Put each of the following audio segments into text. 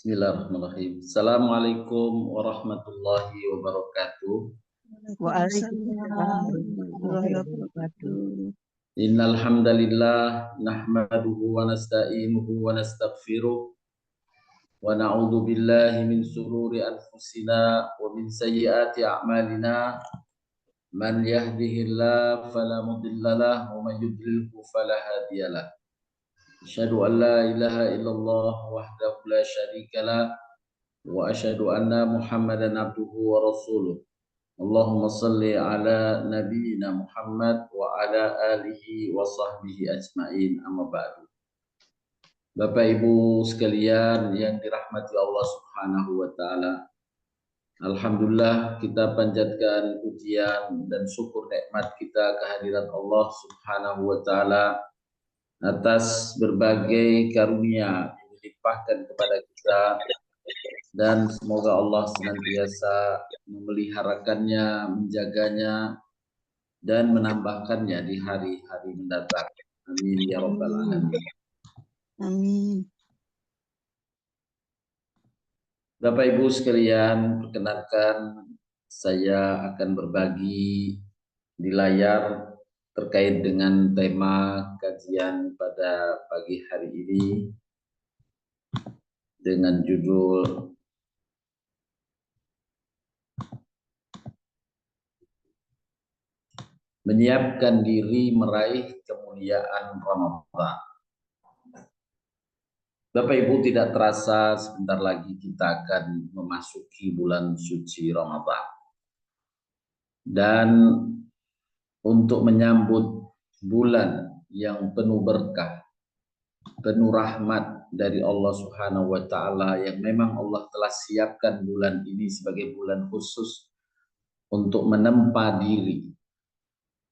Bismillahirrahmanirrahim. Assalamualaikum warahmatullahi wabarakatuh. Waalaikumsalam warahmatullahi wabarakatuh. Innal hamdalillah nahmaduhu wa nasta'inuhu wa nastaghfiruh wa na'udzu billahi min shururi anfusina wa min sayyiati a'malina. Man yahdihillahu fala mudilla lahu wa man yudlilhu fala hadiyalah. Asyhadu an la ilaha illallah wahdahu la syarika lah wa asyhadu anna Muhammadan abduhu wa rasuluh. Allahumma salli ala nabiyyina Muhammad wa ala alihi wa sahbihi ajma'in, amma ba'du. Bapak Ibu sekalian yang dirahmati Allah Subhanahu wa taala. Alhamdulillah kita panjatkan pujian dan syukur nikmat kita kehadirat Allah Subhanahu wa taala atas berbagai karunia yang dilimpahkan kepada kita, dan semoga Allah senantiasa memeliharakannya, menjaganya, dan menambahkannya di hari-hari mendatang. Amin ya rabbal alamin. Amin. Bapak Ibu sekalian, perkenankan saya akan berbagi di layar terkait dengan tema kajian pada pagi hari ini dengan judul menyiapkan diri meraih kemuliaan Ramadan. Bapak Ibu, tidak terasa sebentar lagi kita akan memasuki bulan suci Ramadan. Dan untuk menyambut bulan yang penuh berkah, penuh rahmat dari Allah Subhanahu wa taala, yang memang Allah telah siapkan bulan ini sebagai bulan khusus untuk menempa diri,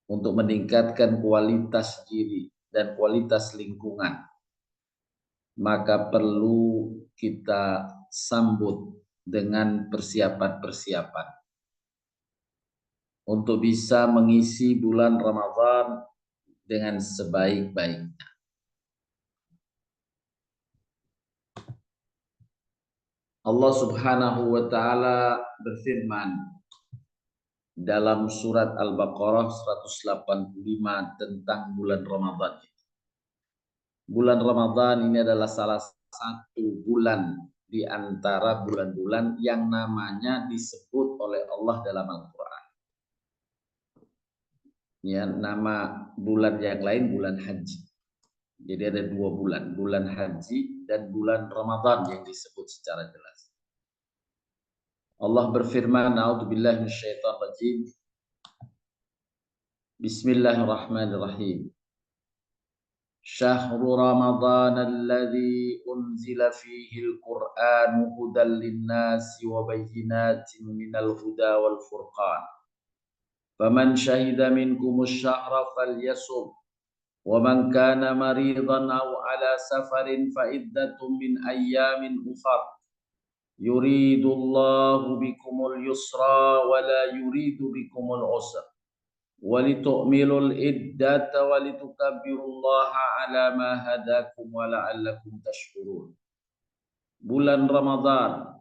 untuk meningkatkan kualitas diri dan kualitas lingkungan, maka perlu kita sambut dengan persiapan-persiapan untuk bisa mengisi bulan Ramadan dengan sebaik-baiknya. Allah Subhanahu wa taala berfirman dalam surat Al-Baqarah 185 tentang bulan Ramadan. Bulan Ramadan ini adalah salah satu bulan di antara bulan-bulan yang namanya disebut oleh Allah dalam Al-Quran. Ya, nama bulan yang lain bulan haji. Jadi ada dua bulan, bulan haji dan bulan Ramadan yang disebut secara jelas. Allah berfirman, A'udzubillahi minasyaitonir rajim. Bismillahirrahmanirrahim. Syahrul Ramadan alladzi unzila fihi al-Qur'anu hudan lin-nasi wa bayyinatin minal huda wal furqan. Faman syahida minkumus syahra falyasum. وَمَنْ كَانَ مَرِيضًا أَوْ عَلَى سَفَرٍ فَعِدَّةٌ مِنْ أَيَّامٍ أُخَرَ يُرِيدُ اللَّهُ بِكُمُ الْيُسْرَ وَلَا يُرِيدُ بِكُمُ الْعُسْرَ وَلِتُكْمِلُوا الْعِدَّةَ وَلِتُكَبِّرُوا اللَّهَ عَلَى مَا هَدَاكُمْ وَلَعَلَّكُمْ تَشْكُرُونَ. Bulan Ramadan,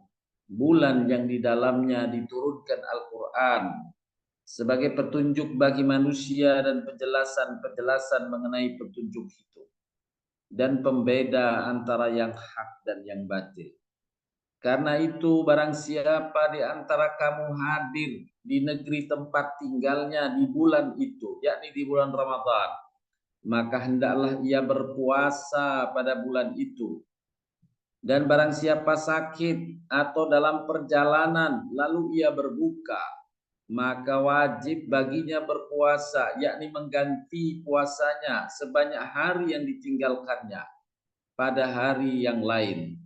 bulan yang di dalamnya diturunkan Al-Quran sebagai petunjuk bagi manusia dan penjelasan-penjelasan mengenai petunjuk itu, dan pembeda antara yang hak dan yang batil. Karena itu barang siapa di antara kamu hadir di negeri tempat tinggalnya di bulan itu, yakni di bulan Ramadan, maka hendaklah ia berpuasa pada bulan itu. Dan barang siapa sakit atau dalam perjalanan lalu ia berbuka, maka wajib baginya berpuasa, yakni mengganti puasanya sebanyak hari yang ditinggalkannya pada hari yang lain.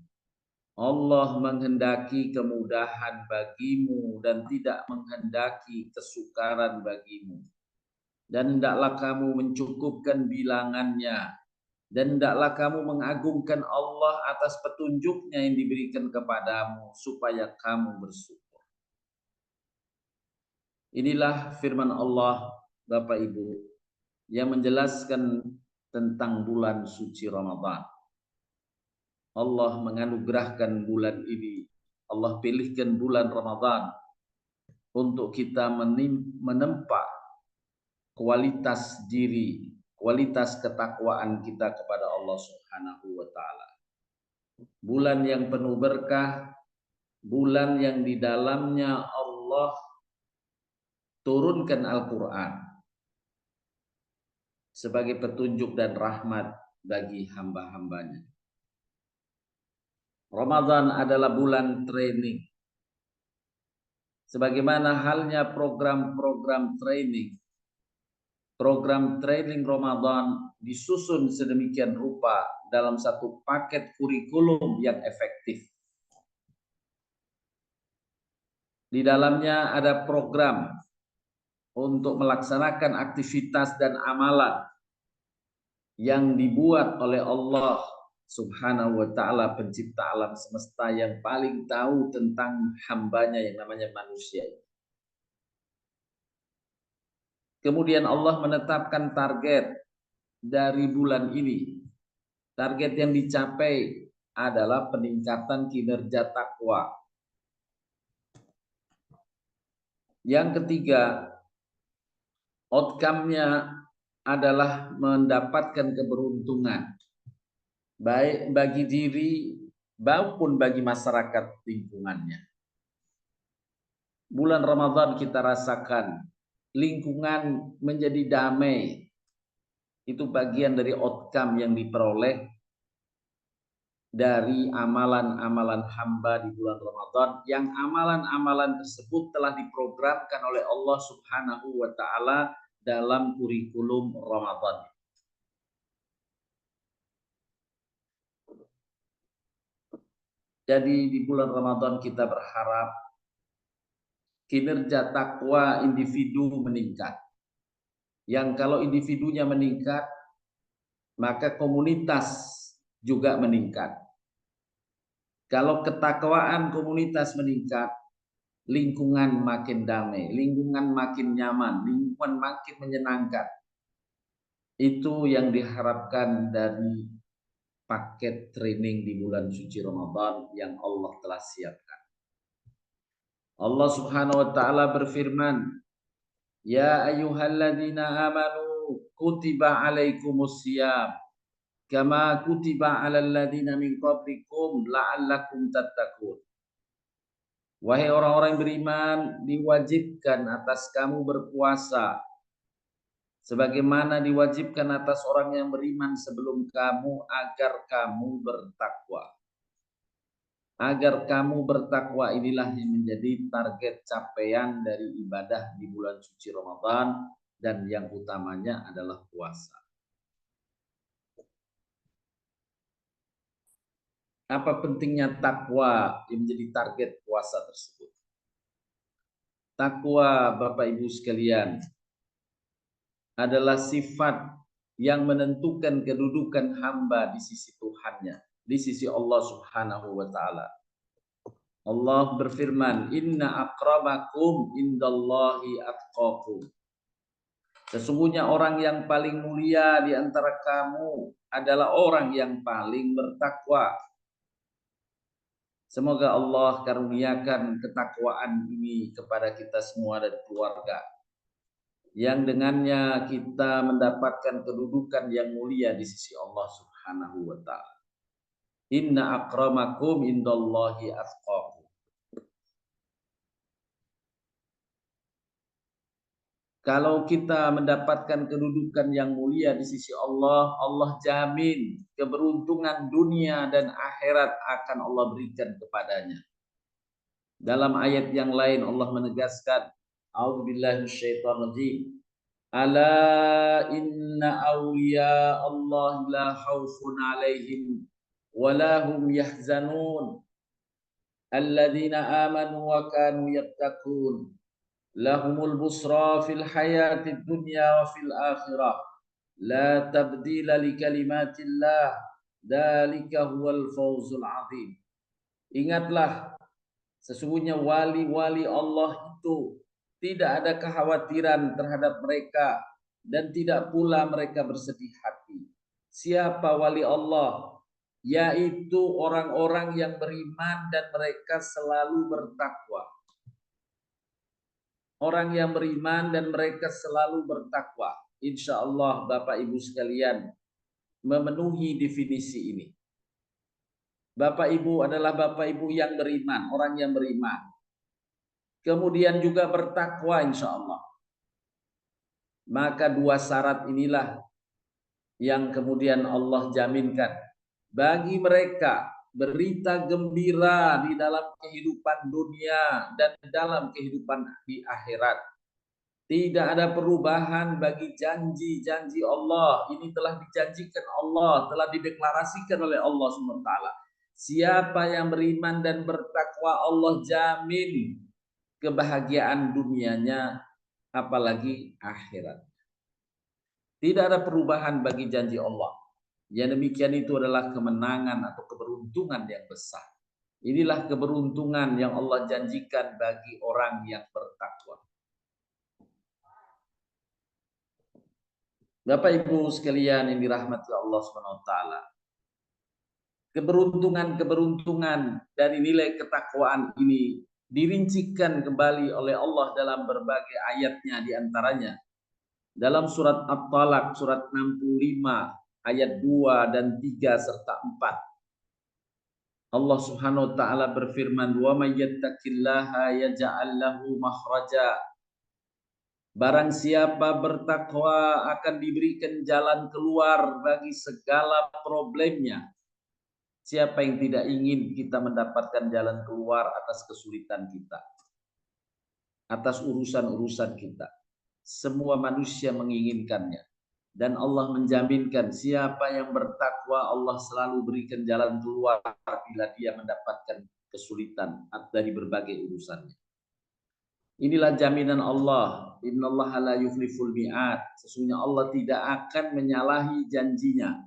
Allah menghendaki kemudahan bagimu dan tidak menghendaki kesukaran bagimu. Dan hendaklah kamu mencukupkan bilangannya, dan hendaklah kamu mengagungkan Allah atas petunjuknya yang diberikan kepadamu supaya kamu bersyukur. Inilah firman Allah, Bapak Ibu, yang menjelaskan tentang bulan suci Ramadan. Allah menganugerahkan bulan ini, Allah pilihkan bulan Ramadan untuk kita menempa kualitas diri, kualitas ketakwaan kita kepada Allah Subhanahu wa taala. Bulan yang penuh berkah, bulan yang di dalamnya Allah turunkan Al-Qur'an sebagai petunjuk dan rahmat bagi hamba-hambanya. Ramadan adalah bulan training. Sebagaimana halnya program-program training. Program training Ramadan disusun sedemikian rupa dalam satu paket kurikulum yang efektif. Di dalamnya ada program untuk melaksanakan aktivitas dan amalan yang dibuat oleh Allah Subhanahu wa ta'ala, pencipta alam semesta yang paling tahu tentang hambanya yang namanya manusia. Kemudian Allah menetapkan target dari bulan ini. Target yang dicapai adalah peningkatan kinerja takwa. Yang ketiga, outcome-nya adalah mendapatkan keberuntungan, baik bagi diri maupun bagi masyarakat lingkungannya. Bulan Ramadan kita rasakan lingkungan menjadi damai. Itu bagian dari outcome yang diperoleh dari amalan-amalan hamba di bulan Ramadan, yang amalan-amalan tersebut telah diprogramkan oleh Allah Subhanahu wa ta'ala dalam kurikulum Ramadan. Jadi di bulan Ramadan kita berharap kinerja takwa individu meningkat. Yang kalau individunya meningkat, maka komunitas juga meningkat. Kalau ketakwaan komunitas meningkat, lingkungan makin damai, lingkungan makin nyaman, lingkungan makin menyenangkan. Itu yang diharapkan dari paket training di bulan suci Ramadan yang Allah telah siapkan. Allah Subhanahu wa ta'ala berfirman, ya ayyuhalladzina amanu kutiba alaikumusiyam kama kutiba alal ladzina min qablikum la'allakum tattaqun. Wahai orang-orang beriman, diwajibkan atas kamu berpuasa sebagaimana diwajibkan atas orang yang beriman sebelum kamu agar kamu bertakwa. Agar kamu bertakwa, inilah yang menjadi target capaian dari ibadah di bulan suci Ramadan, dan yang utamanya adalah puasa. Apa pentingnya takwa yang menjadi target puasa tersebut? Takwa, Bapak Ibu sekalian, adalah sifat yang menentukan kedudukan hamba di sisi Tuhannya, di sisi Allah Subhanahu wa ta'ala. Allah berfirman, inna akramakum indallahi atqakum. Sesungguhnya orang yang paling mulia di antara kamu adalah orang yang paling bertakwa. Semoga Allah karuniakan ketakwaan ini kepada kita semua dan keluarga, yang dengannya kita mendapatkan kedudukan yang mulia di sisi Allah Subhanahu wa ta'ala. Inna akramakum indallahi atqakum. Kalau kita mendapatkan kedudukan yang mulia di sisi Allah, Allah jamin keberuntungan dunia dan akhirat akan Allah berikan kepadanya. Dalam ayat yang lain Allah menegaskan, a'udzubillahi minasyaitonirrajim. Ala inna awliya Allah la khaufun alaihim wa la hum yahzanun. Alladzina amanu wa kanu yattaqun. Lahumul busra fil hayatid dunya wa fil akhirah. La tabdila li kalimatillah. Dzalika huwal fawzul azim. Ingatlah, sesungguhnya wali-wali Allah itu tidak ada kekhawatiran terhadap mereka dan tidak pula mereka bersedih hati. Siapa wali Allah? yaitu orang-orang yang beriman dan mereka selalu bertakwa. Orang yang beriman dan mereka selalu bertakwa. Insya Allah Bapak Ibu sekalian memenuhi definisi ini. Bapak Ibu adalah Bapak Ibu yang beriman, orang yang beriman. Kemudian juga bertakwa insya Allah. Maka dua syarat inilah yang kemudian Allah jaminkan bagi mereka berita gembira di dalam kehidupan dunia dan dalam kehidupan di akhirat. Tidak ada perubahan bagi janji-janji Allah. Ini telah dijanjikan Allah, telah dideklarasikan oleh Allah SWT. Siapa yang beriman dan bertakwa, Allah jamin kebahagiaan dunianya, apalagi akhirat. Tidak ada perubahan bagi janji Allah. Yang demikian itu adalah kemenangan atau keberuntungan yang besar. Inilah keberuntungan yang Allah janjikan bagi orang yang bertakwa. Bapak Ibu sekalian yang dirahmati Allah SWT, keberuntungan dari nilai ketakwaan ini dirincikan kembali oleh Allah dalam berbagai ayatnya, diantaranya dalam surat At-Talaq surat 65 ayat 2 dan 3 serta 4. Allah Subhanahu wa taala berfirman, "Wa may yattaqillaha yaj'al lahu makhraja." Barang siapa bertakwa akan diberikan jalan keluar bagi segala problemnya. Siapa yang tidak ingin kita mendapatkan jalan keluar atas kesulitan kita, atas urusan-urusan kita? Semua manusia menginginkannya. Dan Allah menjaminkan siapa yang bertakwa, Allah selalu berikan jalan keluar bila dia mendapatkan kesulitan dari berbagai urusannya. Inilah jaminan Allah. Innallaha la yukhliful mi'ad. Sesungguhnya Allah tidak akan menyalahi janjinya.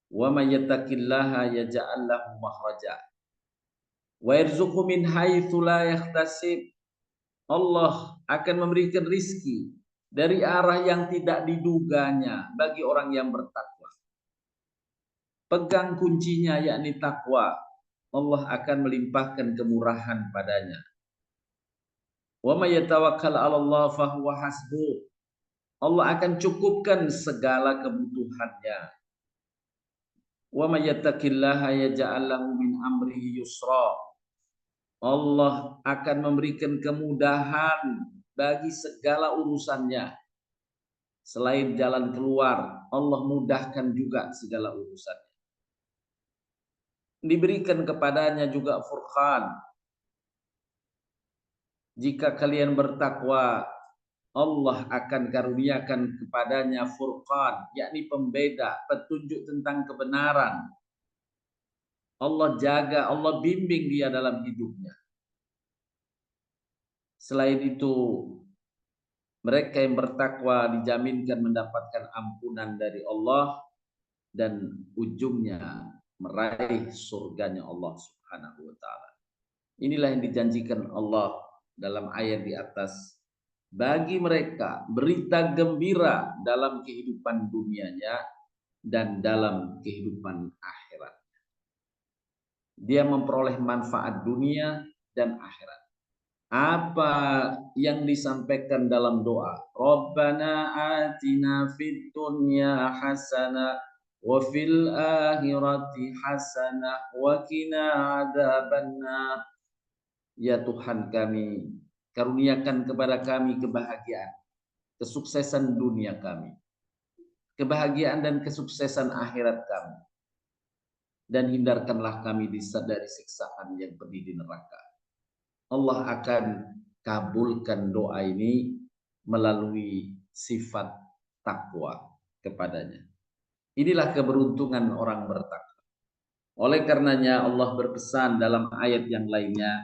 Wa may yattaqillaha yaj'al lahu makhraja wa yarzuqhu min haitsu la yahtasib. Allah akan memberikan rizki dari arah yang tidak diduganya bagi orang yang bertakwa. Pegang kuncinya yakni takwa. Allah akan melimpahkan kemurahan padanya. Wa may yatawakkal 'ala Allah fa huwa hasbuh. Allah akan cukupkan segala kebutuhannya. Wa may yattaqillaha yaj'al lahu min amrihi yusra. Allah akan memberikan kemudahan bagi segala urusannya. Selain jalan keluar, Allah mudahkan juga segala urusannya. Diberikan kepadanya juga Furqan. Jika kalian bertakwa, Allah akan karuniakan kepadanya Furqan, yakni pembeda, petunjuk tentang kebenaran. Allah jaga, Allah bimbing dia dalam hidupnya. Selain itu, mereka yang bertakwa dijaminkan mendapatkan ampunan dari Allah dan ujungnya meraih surganya Allah Subhanahu wa taala. Inilah yang dijanjikan Allah dalam ayat di atas. Bagi mereka berita gembira dalam kehidupan dunianya dan dalam kehidupan akhirat. Dia memperoleh manfaat dunia dan akhirat. Apa yang disampaikan dalam doa? Rabbana atina fid dunya hasanah wa fil akhirati hasanah wa qina adzabannar. Ya Tuhan kami, karuniakan kepada kami kebahagiaan, kesuksesan dunia kami, kebahagiaan dan kesuksesan akhirat kami, dan hindarkanlah kami dari siksaan yang pedih di neraka. Allah akan kabulkan doa ini melalui sifat takwa kepadanya. Inilah keberuntungan orang bertakwa. Oleh karenanya Allah berpesan dalam ayat yang lainnya,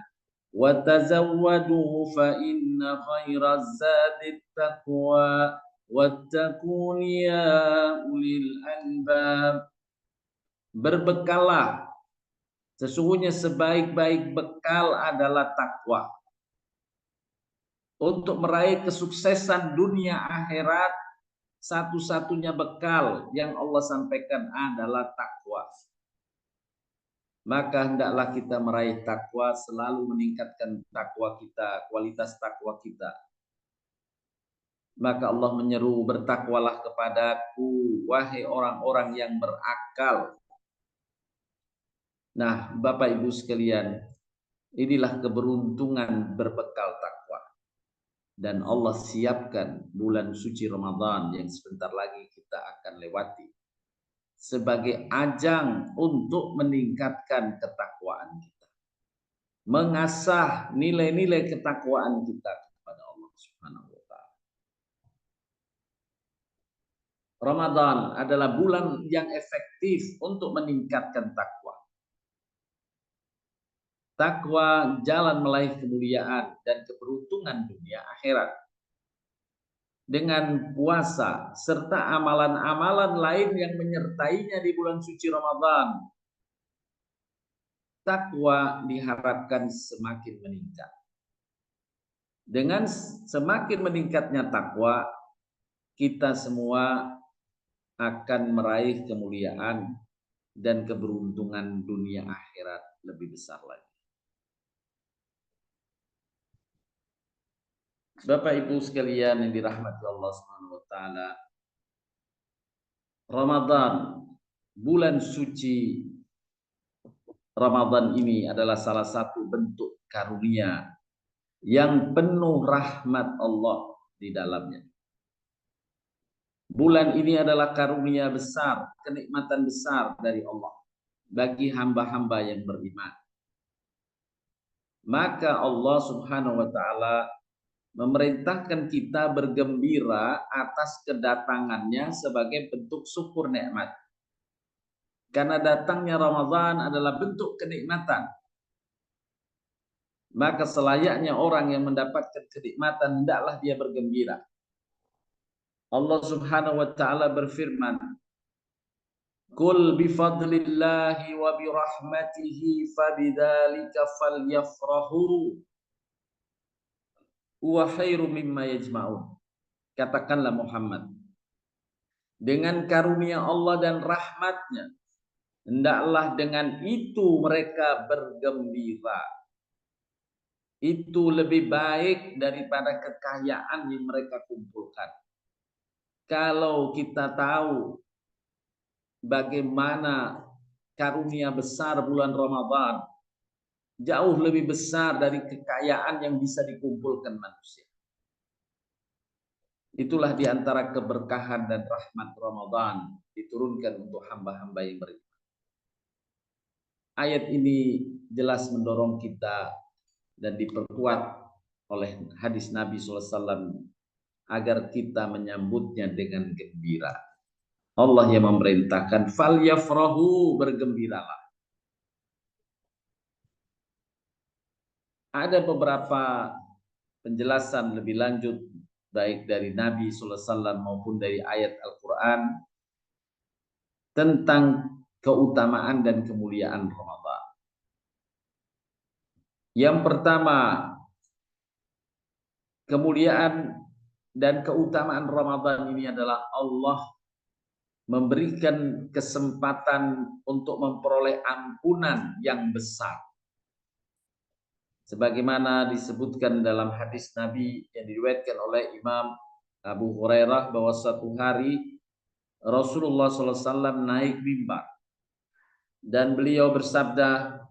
وَتَزَوَّدُوا فَإِنَّ خَيْرَ الزَّادِ التَّقْوَى وَاتَّقُونِ يَا أُولِي الْأَلْبَابِ. Berbekallah, sesungguhnya sebaik-baik bekal adalah takwa. Untuk meraih kesuksesan dunia akhirat, satu-satunya bekal yang Allah sampaikan adalah takwa. maka hendaklah kita meraih takwa, selalu meningkatkan takwa kita, kualitas takwa kita. Maka Allah menyeru, bertakwalah kepadaku, wahai orang-orang yang berakal. Nah, Bapak Ibu sekalian, inilah keberuntungan berbekal takwa. Dan Allah siapkan bulan suci Ramadan yang sebentar lagi kita akan lewati sebagai ajang untuk meningkatkan ketakwaan kita, mengasah nilai-nilai ketakwaan kita kepada Allah Subhanahu wa taala. Ramadan adalah bulan yang efektif untuk meningkatkan takwa. Takwa jalan meraih kemuliaan dan keberuntungan dunia akhirat. Dengan puasa serta amalan-amalan lain yang menyertainya di bulan suci Ramadan, takwa diharapkan semakin meningkat. Dengan semakin meningkatnya takwa, kita semua akan meraih kemuliaan dan keberuntungan dunia akhirat lebih besar lagi. Bapak Ibu sekalian yang dirahmati Allah Subhanahu wa taala, Ramadan, bulan suci Ramadan ini adalah salah satu bentuk karunia yang penuh rahmat Allah di dalamnya. Bulan ini adalah karunia besar, kenikmatan besar dari Allah bagi hamba-hamba yang beriman. Maka Allah Subhanahu wa taala memerintahkan kita bergembira atas kedatangannya sebagai bentuk syukur nikmat. Karena datangnya Ramadan adalah bentuk kenikmatan. Maka selayaknya orang yang mendapatkan kenikmatan hendaklah dia bergembira. Allah Subhanahu wa taala berfirman, "Qul bi fadlillahi wa bi rahmatihi fabidzalika falyafrahu wa khairum mimma yajma'un." Katakanlah Muhammad, dengan karunia Allah dan rahmatnya, hendaklah dengan itu mereka bergembira. Itu lebih baik daripada kekayaan yang mereka kumpulkan. Kalau kita tahu bagaimana karunia besar bulan Ramadan, jauh lebih besar dari kekayaan yang bisa dikumpulkan manusia. Itulah diantara keberkahan dan rahmat Ramadan diturunkan untuk hamba-hamba yang beriman. Ayat ini jelas mendorong kita dan diperkuat oleh hadis Nabi SAW agar kita menyambutnya dengan gembira. Allah yang memerintahkan, fal yafrahu, bergembiralah. Ada beberapa penjelasan lebih lanjut baik dari Nabi SAW maupun dari ayat Al-Quran tentang keutamaan dan kemuliaan Ramadan. Yang pertama, kemuliaan dan keutamaan Ramadan ini adalah Allah memberikan kesempatan untuk memperoleh ampunan yang besar. Sebagaimana disebutkan dalam hadis Nabi yang diriwayatkan oleh Imam Abu Hurairah bahwa suatu hari Rasulullah SAW naik mimbar dan beliau bersabda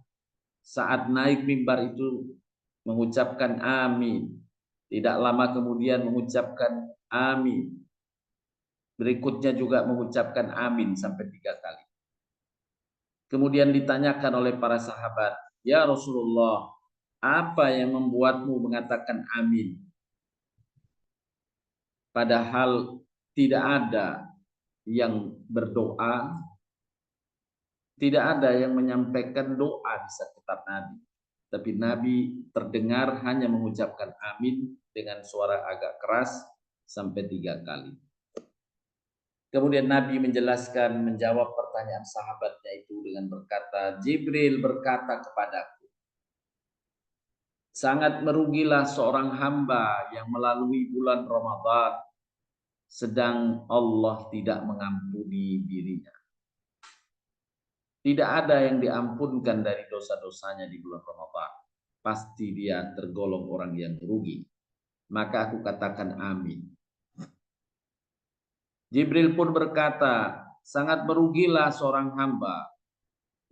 saat naik mimbar itu mengucapkan amin. Tidak lama kemudian mengucapkan amin. Berikutnya juga mengucapkan amin sampai 3 kali. Kemudian ditanyakan oleh para sahabat, "Ya Rasulullah, apa yang membuatmu mengatakan amin? Padahal tidak ada yang berdoa, tidak ada yang menyampaikan doa di sekitar Nabi. Tapi Nabi terdengar hanya mengucapkan amin dengan suara agak keras sampai 3 kali. Kemudian Nabi menjelaskan, menjawab pertanyaan sahabatnya itu dengan berkata, Jibril berkata kepadaku, sangat merugilah seorang hamba yang melalui bulan Ramadan sedang Allah tidak mengampuni dirinya. Tidak ada yang diampunkan dari dosa-dosanya di bulan Ramadan. Pasti dia tergolong orang yang rugi. Maka aku katakan amin. Jibril pun berkata, sangat merugilah seorang hamba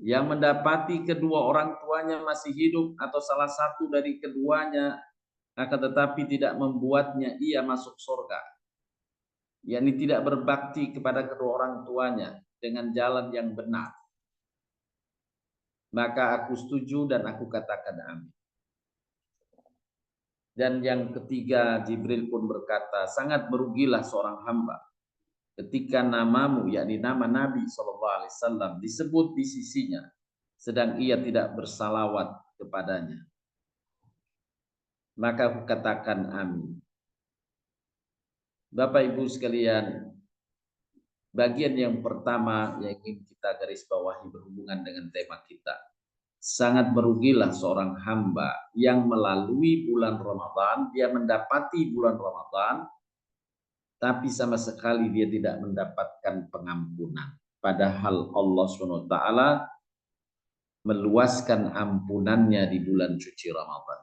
yang mendapati kedua orang tuanya masih hidup atau salah satu dari keduanya, akan tetapi tidak membuatnya ia masuk surga. Yakni tidak berbakti kepada kedua orang tuanya dengan jalan yang benar. Maka aku setuju dan aku katakan amin. Dan yang ketiga, Jibril pun berkata, sangat merugilah seorang hamba ketika namamu, yakni nama Nabi SAW disebut di sisinya, sedang ia tidak bersalawat kepadanya. Maka aku katakan amin. Bapak Ibu sekalian, bagian yang pertama yang ingin kita garis bawahi berhubungan dengan tema kita. Sangat merugilah seorang hamba yang melalui bulan Ramadan, dia mendapati bulan Ramadan, tapi sama sekali dia tidak mendapatkan pengampunan. Padahal Allah SWT meluaskan ampunannya di bulan suci Ramadan.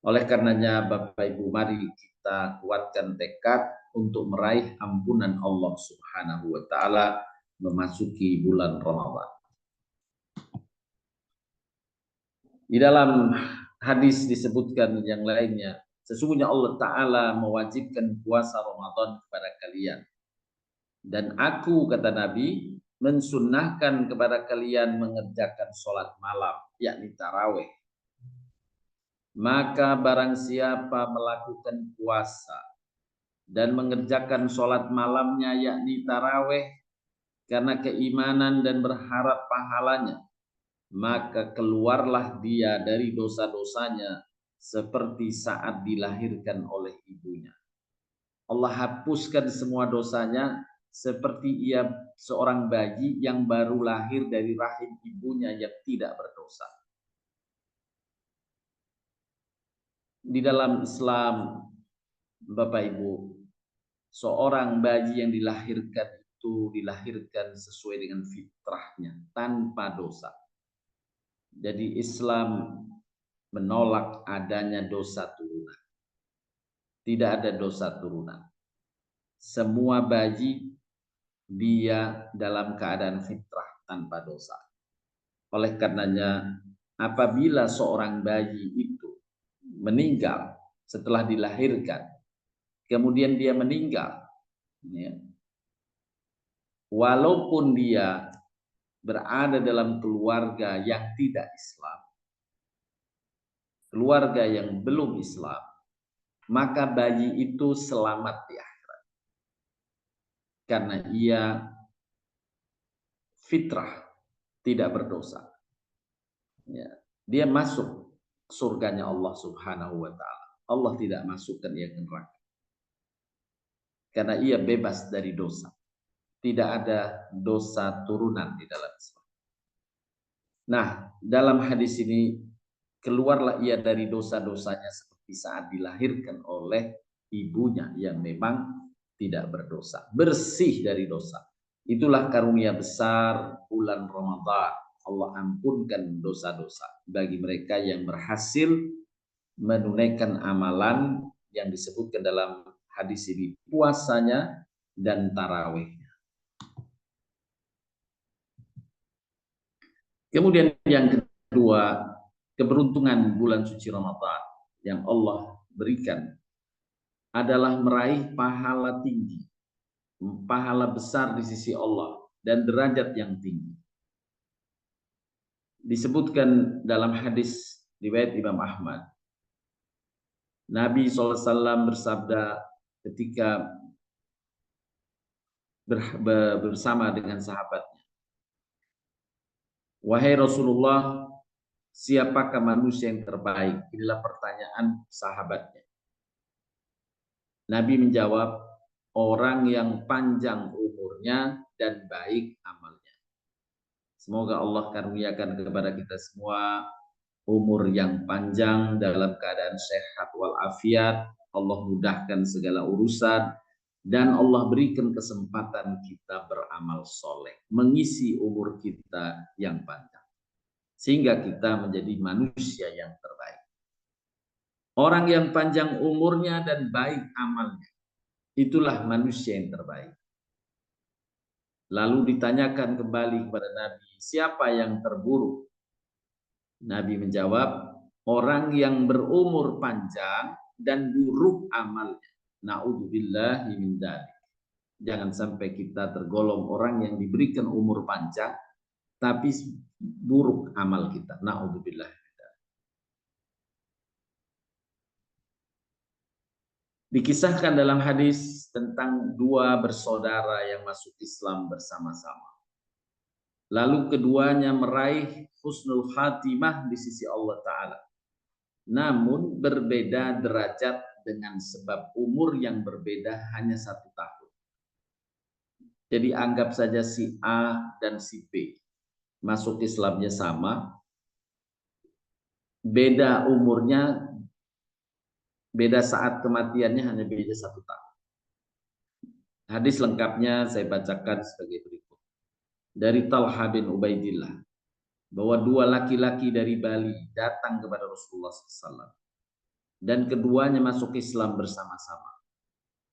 Oleh karenanya Bapak Ibu, mari kita kuatkan tekad untuk meraih ampunan Allah Subhanahu wa taala memasuki bulan Ramadan. Di dalam hadis disebutkan yang lainnya, sesungguhnya Allah Ta'ala mewajibkan puasa Ramadan kepada kalian. Dan aku, kata Nabi, mensunnahkan kepada kalian mengerjakan sholat malam, yakni taraweh. Maka barang siapa melakukan puasa dan mengerjakan sholat malamnya, yakni taraweh, karena keimanan dan berharap pahalanya, maka keluarlah dia dari dosa-dosanya seperti saat dilahirkan oleh ibunya. Allah hapuskan semua dosanya seperti ia seorang bayi yang baru lahir dari rahim ibunya yang tidak berdosa. Di dalam Islam, Bapak Ibu, seorang bayi yang dilahirkan itu dilahirkan sesuai dengan fitrahnya, tanpa dosa. Jadi Islam menolak adanya dosa turunan. Tidak ada dosa turunan. Semua bayi dia dalam keadaan fitrah tanpa dosa. Oleh karenanya, apabila seorang bayi itu meninggal setelah dilahirkan, kemudian dia meninggal, ya, walaupun dia berada dalam keluarga yang tidak Islam, keluarga yang belum Islam, maka bayi itu selamat di akhirat. Karena ia fitrah, tidak berdosa. Ya, dia masuk surganya Allah Subhanahu wa taala. Allah tidak masukkan ia ke neraka. Karena ia bebas dari dosa. Tidak ada dosa turunan di dalam Islam. Nah, dalam hadis ini keluarlah ia dari dosa-dosanya seperti saat dilahirkan oleh ibunya yang memang tidak berdosa, bersih dari dosa. Itulah karunia besar bulan Ramadan. Allah ampunkan dosa-dosa bagi mereka yang berhasil menunaikan amalan yang disebutkan dalam hadis ini, puasanya dan tarawihnya. Kemudian yang kedua, keberuntungan bulan suci Ramadan yang Allah berikan adalah meraih pahala tinggi, pahala besar di sisi Allah dan derajat yang tinggi. Disebutkan dalam hadis riwayat Imam Ahmad, Nabi SAW bersabda ketika bersama dengan sahabatnya, wahai Rasulullah, siapakah manusia yang terbaik? Inilah pertanyaan sahabatnya. Nabi menjawab, orang yang panjang umurnya dan baik amalnya. Semoga Allah karuniakan kepada kita semua umur yang panjang dalam keadaan sehat walafiat. Allah mudahkan segala urusan Dan Allah berikan kesempatan kita beramal soleh, mengisi umur kita yang panjang, sehingga kita menjadi manusia yang terbaik. Orang yang panjang umurnya dan baik amalnya, itulah manusia yang terbaik. Lalu ditanyakan kembali kepada Nabi, siapa yang terburuk? Nabi menjawab, orang yang berumur panjang dan buruk amalnya. Na'udzubillahi min dzalik. Jangan sampai kita tergolong orang yang diberikan umur panjang tapi buruk amal kita. Na'udzubillah. Dikisahkan dalam hadis tentang dua bersaudara yang masuk Islam bersama-sama. Lalu keduanya meraih husnul khatimah di sisi Allah Ta'ala. Namun berbeda derajat dengan sebab umur yang berbeda hanya 1 tahun. Jadi anggap saja si A dan si B masuk Islamnya sama, beda umurnya, beda saat kematiannya hanya beda 1 tahun. Hadis lengkapnya saya bacakan sebagai berikut. Dari Talha bin Ubaidillah, bahwa dua laki-laki dari Bali datang kepada Rasulullah SAW. Dan keduanya masuk Islam bersama-sama.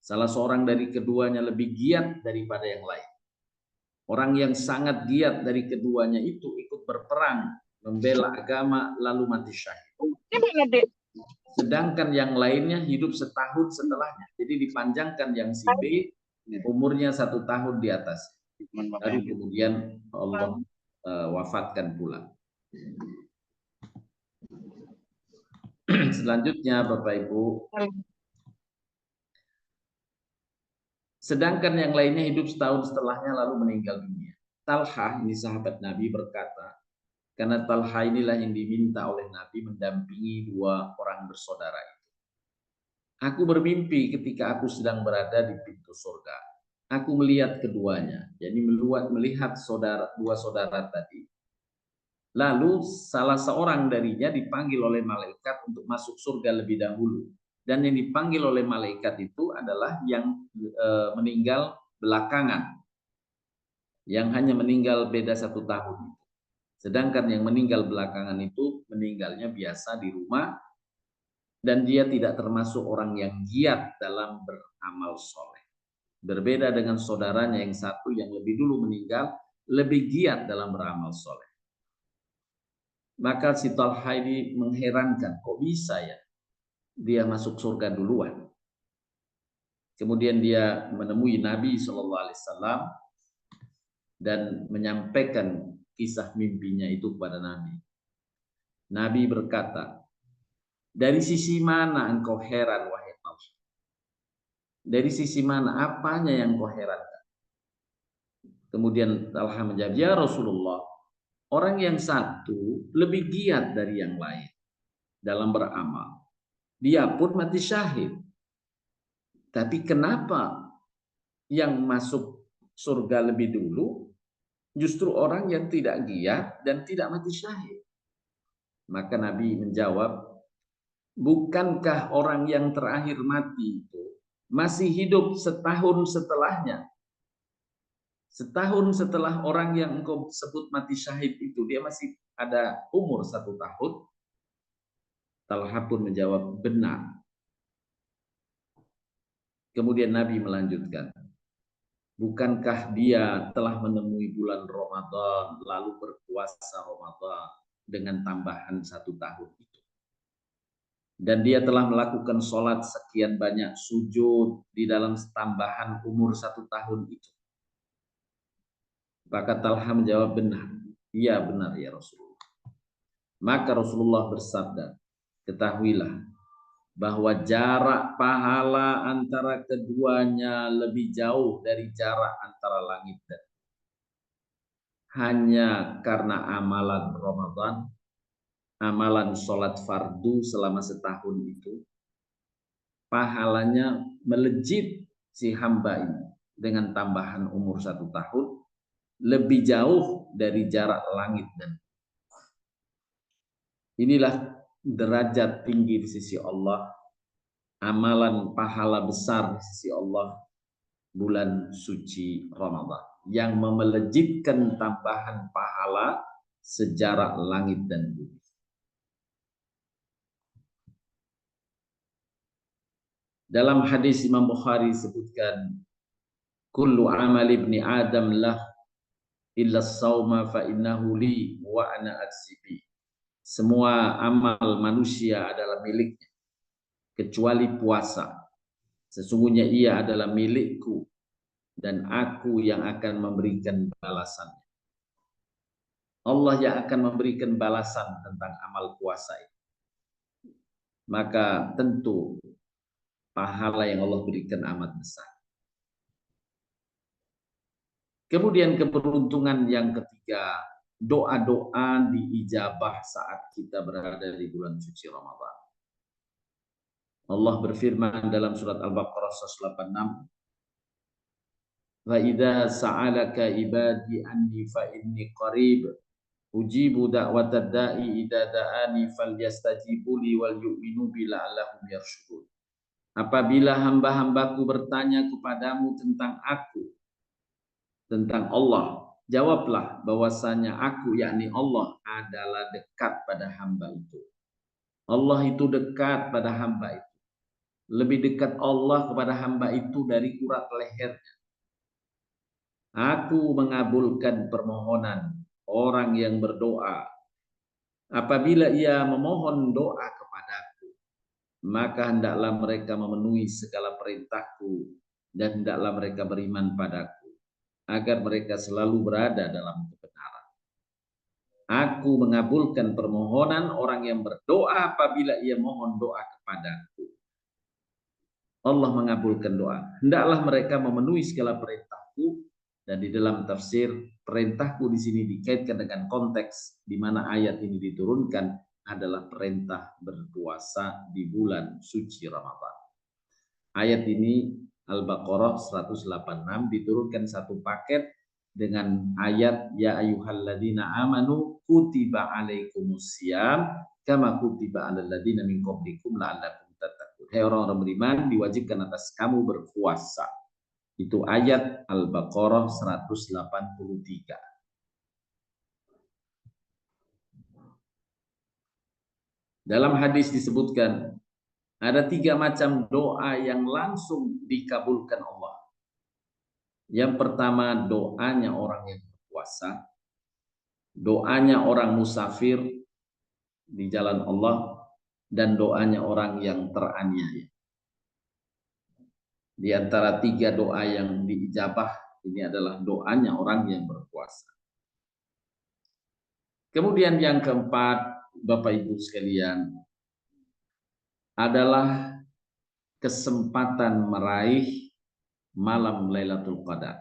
Salah seorang dari keduanya lebih giat daripada yang lain. Orang yang sangat giat dari keduanya itu ikut berperang, membela agama, lalu mati syahid. Sedangkan yang lainnya hidup setahun setelahnya. Jadi dipanjangkan yang si B, umurnya 1 tahun di atas. Lalu kemudian Allah wafatkan pula. Selanjutnya Bapak Ibu, sedangkan yang lainnya hidup setahun setelahnya lalu meninggal dunia. Talha, ini sahabat Nabi, berkata, karena Talha inilah yang diminta oleh Nabi mendampingi dua orang bersaudara itu. Aku bermimpi ketika aku sedang berada di pintu surga. Aku melihat keduanya, jadi melihat dua saudara tadi. Lalu salah seorang darinya dipanggil oleh malaikat untuk masuk surga lebih dahulu. Dan yang dipanggil oleh malaikat itu adalah yang meninggal belakangan. Yang hanya meninggal beda 1 tahun. Sedangkan yang meninggal belakangan itu meninggalnya biasa di rumah. Dan dia tidak termasuk orang yang giat dalam beramal soleh. Berbeda dengan saudaranya yang satu yang lebih dulu meninggal, lebih giat dalam beramal soleh. Maka si Talha ini mengherankan, kok bisa ya dia masuk surga duluan. Kemudian dia menemui Nabi SAW dan menyampaikan kisah mimpinya itu kepada Nabi. Nabi berkata, dari sisi mana engkau heran wahai Talha? Dari sisi mana, apanya yang kau herankan? Kemudian Talha menjawab, ya Rasulullah, orang yang satu lebih giat dari yang lain dalam beramal. Dia pun mati syahid. Tapi kenapa yang masuk surga lebih dulu justru orang yang tidak giat dan tidak mati syahid? Maka Nabi menjawab, bukankah orang yang terakhir mati itu masih hidup setahun setelahnya? Setahun setelah orang yang engkau sebut mati syahid itu, dia masih ada umur 1 tahun. Talha pun menjawab, benar. Kemudian Nabi melanjutkan, bukankah dia telah menemui bulan Ramadan, lalu berpuasa Ramadan dengan tambahan 1 tahun itu. Dan dia telah melakukan sholat sekian banyak sujud di dalam tambahan umur 1 tahun itu. Maka Talha menjawab, benar. Iya benar ya Rasulullah. Maka Rasulullah bersabda, ketahuilah bahwa jarak pahala antara keduanya lebih jauh dari jarak antara langit dan bumi. Hanya karena amalan Ramadan, amalan sholat fardu selama setahun itu, pahalanya melejit si hamba ini dengan tambahan umur 1 tahun, lebih jauh dari jarak langit dan bumi. Inilah derajat tinggi di sisi Allah, amalan pahala besar di sisi Allah bulan suci Ramadan yang memelejitkan tambahan pahala sejarah langit dan bumi. Dalam hadis Imam Bukhari sebutkan, kullu amal ibni Adam lah illa sauma fa innahu li wa ana ajzibi. Semua amal manusia adalah miliknya kecuali puasa. Sesungguhnya ia adalah milikku dan aku yang akan memberikan balasannya. Allah yang akan memberikan balasan tentang amal puasa itu. Maka tentu pahala yang Allah berikan amat besar. Kemudian keberuntungan yang ketiga, doa-doa diijabah saat kita berada di bulan suci Ramadan. Allah berfirman dalam surat Al-Baqarah 186, "Wa idza sa'alaka ibadi anni fa inni qarib ujibu da'watad da'i idza da'ani falyastajibu li wal yu'minu bi la'allahum yarshudun." Apabila hamba-hambaku bertanya kepadamu tentang aku, tentang Allah, jawablah bahwasanya aku, yakni Allah, adalah dekat pada hamba itu. Allah itu dekat pada hamba itu. Lebih dekat Allah kepada hamba itu dari urat lehernya. Aku mengabulkan permohonan orang yang berdoa. Apabila ia memohon doa kepadaku, maka hendaklah mereka memenuhi segala perintahku dan hendaklah mereka beriman padaku, agar mereka selalu berada dalam kebenaran. Aku mengabulkan permohonan orang yang berdoa apabila ia mohon doa kepadaku. Allah mengabulkan doa. Hendaklah mereka memenuhi segala perintahku, dan di dalam tafsir perintahku di sini dikaitkan dengan konteks di mana ayat ini diturunkan adalah perintah berpuasa di bulan suci Ramadan. Ayat ini Al-Baqarah 186 diturunkan satu paket dengan ayat ya ayyuhalladzina amanu kutiba alaikumusiyam kama kutiba alal ladzina min qablikum la'allakum tattaqun. Hai orang-orang beriman, diwajibkan atas kamu berpuasa. Itu ayat Al-Baqarah 183. Dalam hadis disebutkan ada 3 macam doa yang langsung dikabulkan Allah. Yang pertama, doanya orang yang berpuasa, doanya orang musafir di jalan Allah, dan doanya orang yang teraniaya. Di antara 3 doa yang diijabah, ini adalah doanya orang yang berpuasa. Kemudian yang keempat, Bapak Ibu sekalian, adalah kesempatan meraih malam Lailatul Qadar.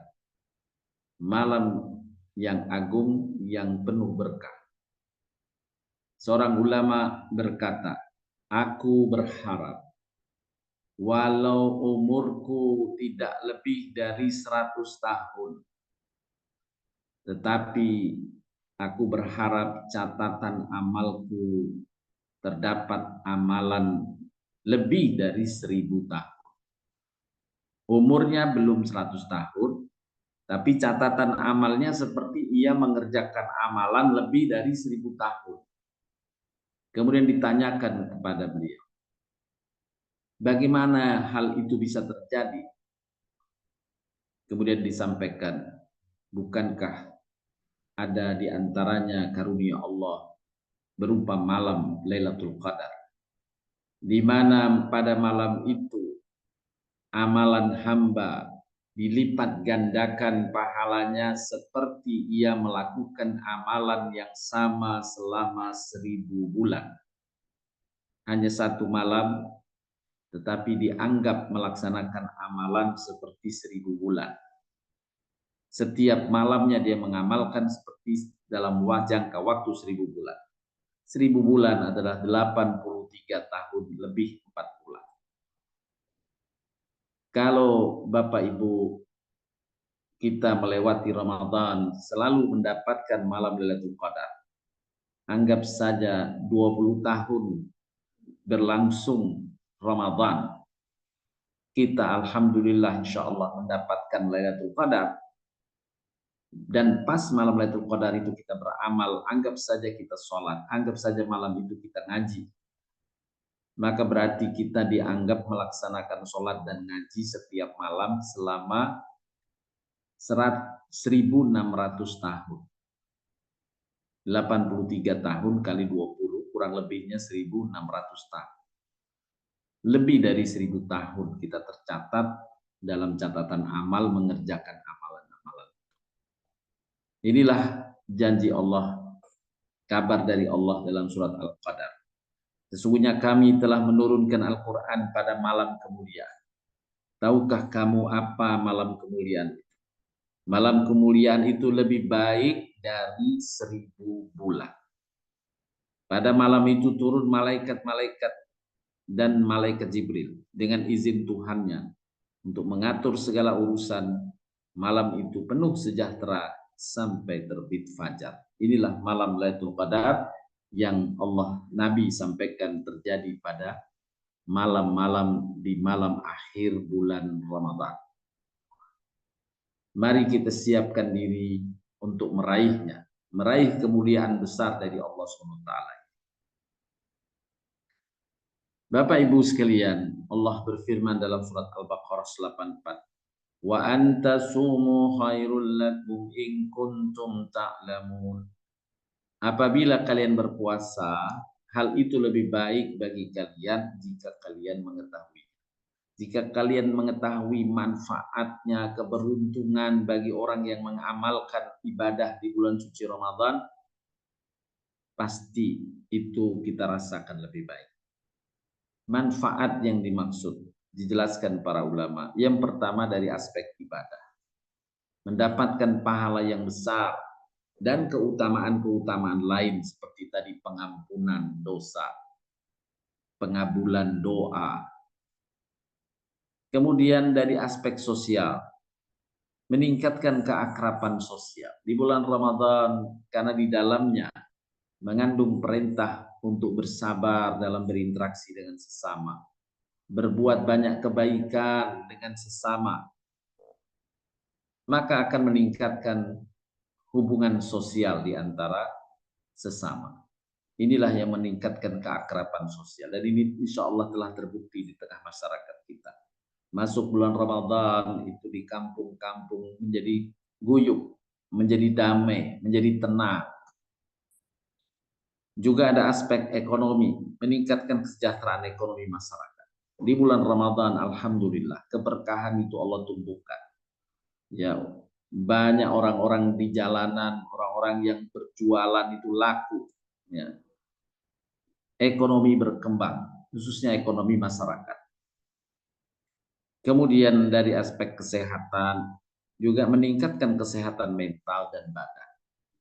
Malam yang agung, yang penuh berkah. Seorang ulama berkata, aku berharap walau umurku tidak lebih dari 100 tahun, tetapi aku berharap catatan amalku terdapat amalan lebih dari 1000 tahun. Umurnya belum 100 tahun, tapi catatan amalnya seperti ia mengerjakan amalan lebih dari 1000 tahun. Kemudian ditanyakan kepada beliau, bagaimana hal itu bisa terjadi? Kemudian disampaikan, bukankah ada di antaranya karunia Allah berupa malam Lailatul Qadar, di mana pada malam itu amalan hamba dilipat gandakan pahalanya seperti ia melakukan amalan yang sama selama 1000 bulan. Hanya 1 malam, tetapi dianggap melaksanakan amalan seperti 1000 bulan. Setiap malamnya dia mengamalkan seperti dalam jangka waktu 1000 bulan. 1000 bulan adalah 83 tahun lebih 4 bulan. Kalau Bapak Ibu kita melewati Ramadan selalu mendapatkan malam Lailatul Qadar, anggap saja 20 tahun berlangsung Ramadan, kita alhamdulillah insya Allah mendapatkan Lailatul Qadar, dan pas malam Lailatul Qadar itu kita beramal, anggap saja kita sholat, anggap saja malam itu kita ngaji, maka berarti kita dianggap melaksanakan sholat dan ngaji setiap malam selama 1.600 tahun. 83 tahun kali 20 kurang lebihnya 1.600 tahun. Lebih dari 1.000 tahun kita tercatat dalam catatan amal mengerjakan amalan-amalan. Inilah janji Allah, kabar dari Allah dalam surat Al-Qadar. Sesungguhnya kami telah menurunkan Al-Quran pada malam kemuliaan. Tahukah kamu apa malam kemuliaan itu? Malam kemuliaan itu lebih baik dari 1.000 bulan. Pada malam itu turun malaikat-malaikat dan malaikat Jibril dengan izin Tuhannya untuk mengatur segala urusan. Malam itu penuh sejahtera sampai terbit fajar. Inilah malam Lailatul Qadar yang Allah Nabi sampaikan terjadi pada malam-malam di malam akhir bulan Ramadan. Mari kita siapkan diri untuk meraihnya, meraih kemuliaan besar dari Allah SWT. Bapak Ibu sekalian, Allah berfirman dalam surat Al-Baqarah 84, wa antasumu khairul lakum in kuntum ta'lamun. Apabila kalian berpuasa, hal itu lebih baik bagi kalian jika kalian mengetahui. Jika kalian mengetahui manfaatnya, keberuntungan bagi orang yang mengamalkan ibadah di bulan suci Ramadan, pasti itu kita rasakan lebih baik. Manfaat yang dimaksud dijelaskan para ulama. Yang pertama dari aspek ibadah. Mendapatkan pahala yang besar dan keutamaan-keutamaan lain seperti tadi pengampunan dosa, pengabulan doa. Kemudian dari aspek sosial, meningkatkan keakraban sosial. Di bulan Ramadan karena di dalamnya mengandung perintah untuk bersabar dalam berinteraksi dengan sesama, berbuat banyak kebaikan dengan sesama, maka akan meningkatkan hubungan sosial di antara sesama. Inilah yang meningkatkan keakraban sosial, dan ini insya Allah telah terbukti di tengah masyarakat kita. Masuk bulan Ramadan itu di kampung-kampung menjadi guyup, menjadi damai, menjadi tenang. Juga ada aspek ekonomi, meningkatkan kesejahteraan ekonomi masyarakat. Di bulan Ramadan, alhamdulillah, keberkahan itu Allah tumbuhkan. Ya, banyak orang-orang di jalanan, orang-orang yang berjualan itu laku. Ya. Ekonomi berkembang, khususnya ekonomi masyarakat. Kemudian dari aspek kesehatan, juga meningkatkan kesehatan mental dan badan.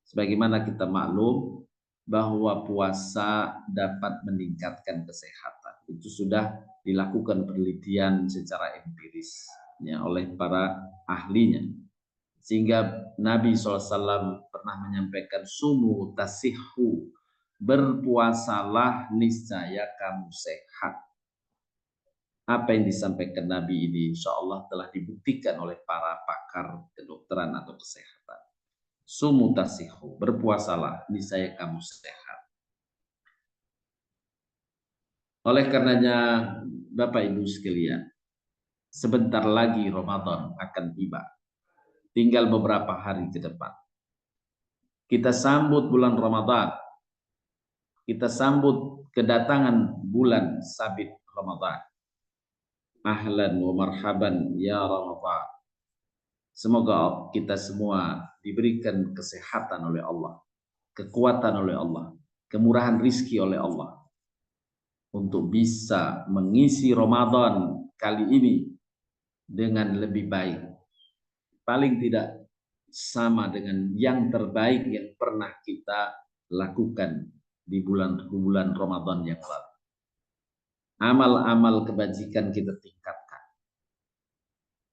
Sebagaimana kita maklum bahwa puasa dapat meningkatkan kesehatan. Itu sudah dilakukan penelitian secara empiris ya, oleh para ahlinya. Sehingga Nabi SAW pernah menyampaikan, sumu tasihhu, berpuasalah niscaya kamu sehat. Apa yang disampaikan Nabi ini insya Allah telah dibuktikan oleh para pakar kedokteran atau kesehatan. Sumu tasihhu, berpuasalah niscaya kamu sehat. Oleh karenanya Bapak Ibu sekalian, sebentar lagi Ramadan akan tiba. Tinggal beberapa hari ke depan. Kita sambut bulan Ramadan. Kita sambut kedatangan bulan sabit Ramadan. Ahlan wa marhaban ya Ramadan. Semoga kita semua diberikan kesehatan oleh Allah, kekuatan oleh Allah, kemurahan rizki oleh Allah, untuk bisa mengisi Ramadan kali ini dengan lebih baik. Paling tidak sama dengan yang terbaik yang pernah kita lakukan di bulan Ramadan yang lalu. Amal-amal kebajikan kita tingkatkan.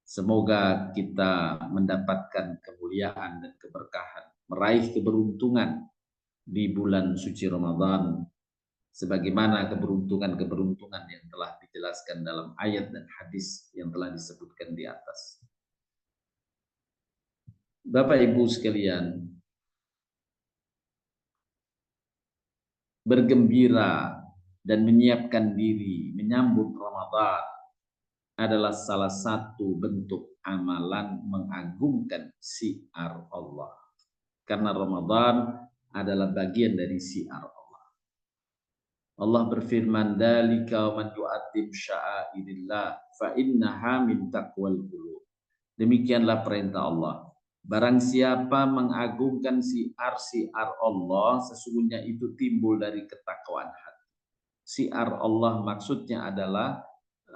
Semoga kita mendapatkan kemuliaan dan keberkahan, meraih keberuntungan di bulan suci Ramadan sebagaimana keberuntungan-keberuntungan yang telah dijelaskan dalam ayat dan hadis yang telah disebutkan di atas. Bapak Ibu sekalian, bergembira dan menyiapkan diri menyambut Ramadan adalah salah satu bentuk amalan mengagungkan syiar Allah. Karena Ramadan adalah bagian dari syiar Allah. Allah berfirman, "Dzalika man yu'azzim sya'airillah fa innaha min taqwal qulub." Demikianlah perintah Allah. Barang siapa mengagungkan syiar-syiar Allah, sesungguhnya itu timbul dari ketakwaan hati. Syiar Allah maksudnya adalah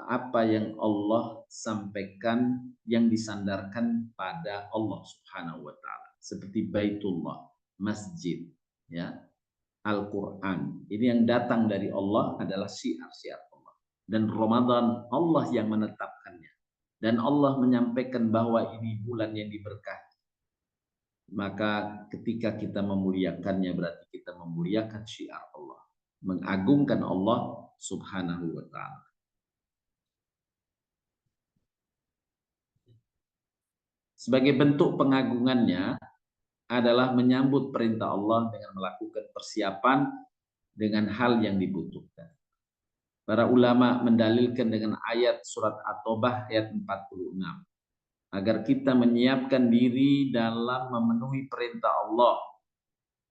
apa yang Allah sampaikan yang disandarkan pada Allah Subhanahu wa taala, seperti Baitullah, masjid, ya, Al-Qur'an. Ini yang datang dari Allah adalah syiar-syiar Allah. Dan Ramadan Allah yang menetapkannya. Dan Allah menyampaikan bahwa ini bulan yang diberkahi. Maka ketika kita memuliakannya berarti kita memuliakan syiar Allah, mengagungkan Allah Subhanahu wa taala. Sebagai bentuk pengagungannya adalah menyambut perintah Allah dengan melakukan persiapan dengan hal yang dibutuhkan. Para ulama mendalilkan dengan ayat surat At-Taubah ayat 46. Agar kita menyiapkan diri dalam memenuhi perintah Allah,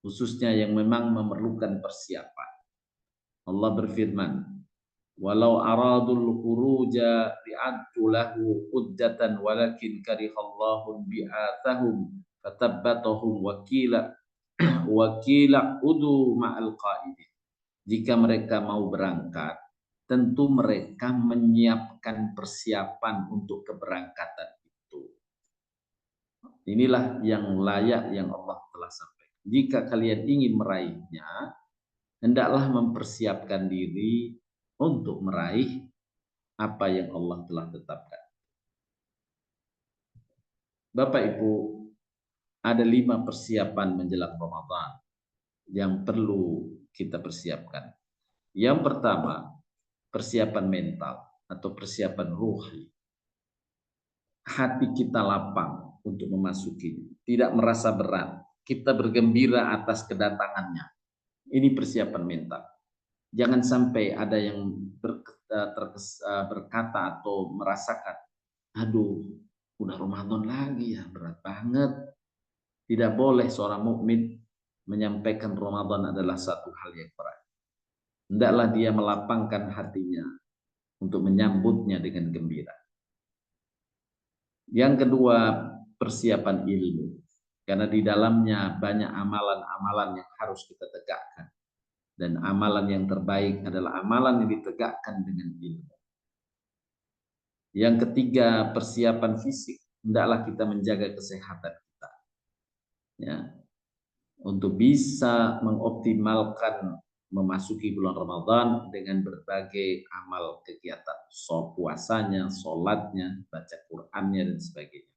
khususnya yang memang memerlukan persiapan. Allah berfirman, "Walau aradul khuruja li'addu lahu uddatan walakin karihallahu bi'athahum fatabbatahum wakila udu ma'al qa'idin." Jika mereka mau berangkat, tentu mereka menyiapkan persiapan untuk keberangkatan. Inilah yang layak yang Allah telah sampaikan. Jika kalian ingin meraihnya, hendaklah mempersiapkan diri untuk meraih apa yang Allah telah tetapkan. Bapak Ibu, ada 5 persiapan menjelang Ramadan yang perlu kita persiapkan. Yang pertama, persiapan mental atau persiapan ruhi. Hati kita lapang untuk memasukinya, tidak merasa berat, kita bergembira atas kedatangannya. Ini persiapan mental. Jangan sampai ada yang berkata atau merasakan, aduh, udah Ramadan lagi ya, berat banget. Tidak boleh seorang mukmin menyampaikan Ramadan adalah satu hal yang berat. Hendaklah dia melapangkan hatinya untuk menyambutnya dengan gembira. Yang kedua, persiapan ilmu, karena di dalamnya banyak amalan-amalan yang harus kita tegakkan, dan amalan yang terbaik adalah amalan yang ditegakkan dengan ilmu. Yang ketiga, persiapan fisik, hendaklah kita menjaga kesehatan kita, ya, untuk bisa mengoptimalkan memasuki bulan Ramadan dengan berbagai amal kegiatan, puasanya, sholatnya, baca Qur'annya, dan sebagainya.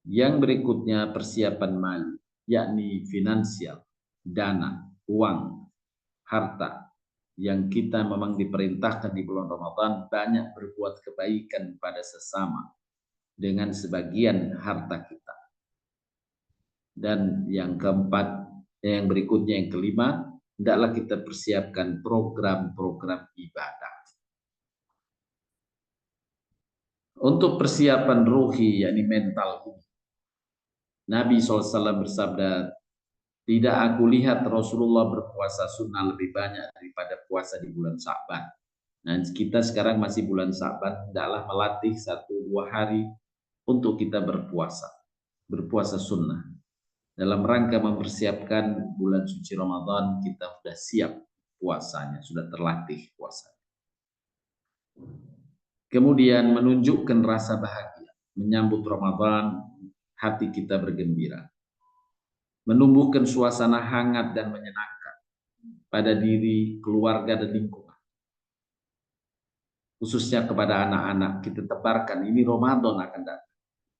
Yang berikutnya persiapan mali, yakni finansial, dana, uang, harta, yang kita memang diperintahkan di bulan Ramadan banyak berbuat kebaikan pada sesama dengan sebagian harta kita. Dan yang keempat, yang berikutnya yang kelima, hendaklah kita persiapkan program-program ibadah. Untuk persiapan ruhi, yakni mental, Nabi SAW bersabda, tidak aku lihat Rasulullah berpuasa sunnah lebih banyak daripada puasa di bulan Sya'ban. Nah, kita sekarang masih bulan Sya'ban, hendaklah melatih 1-2 hari untuk kita berpuasa sunnah. Dalam rangka mempersiapkan bulan suci Ramadan, kita sudah siap puasanya, sudah terlatih puasanya. Kemudian menunjukkan rasa bahagia, menyambut Ramadan, hati kita bergembira, menumbuhkan suasana hangat dan menyenangkan pada diri, keluarga, dan lingkungan. Khususnya kepada anak-anak, kita tebarkan ini Ramadan akan datang.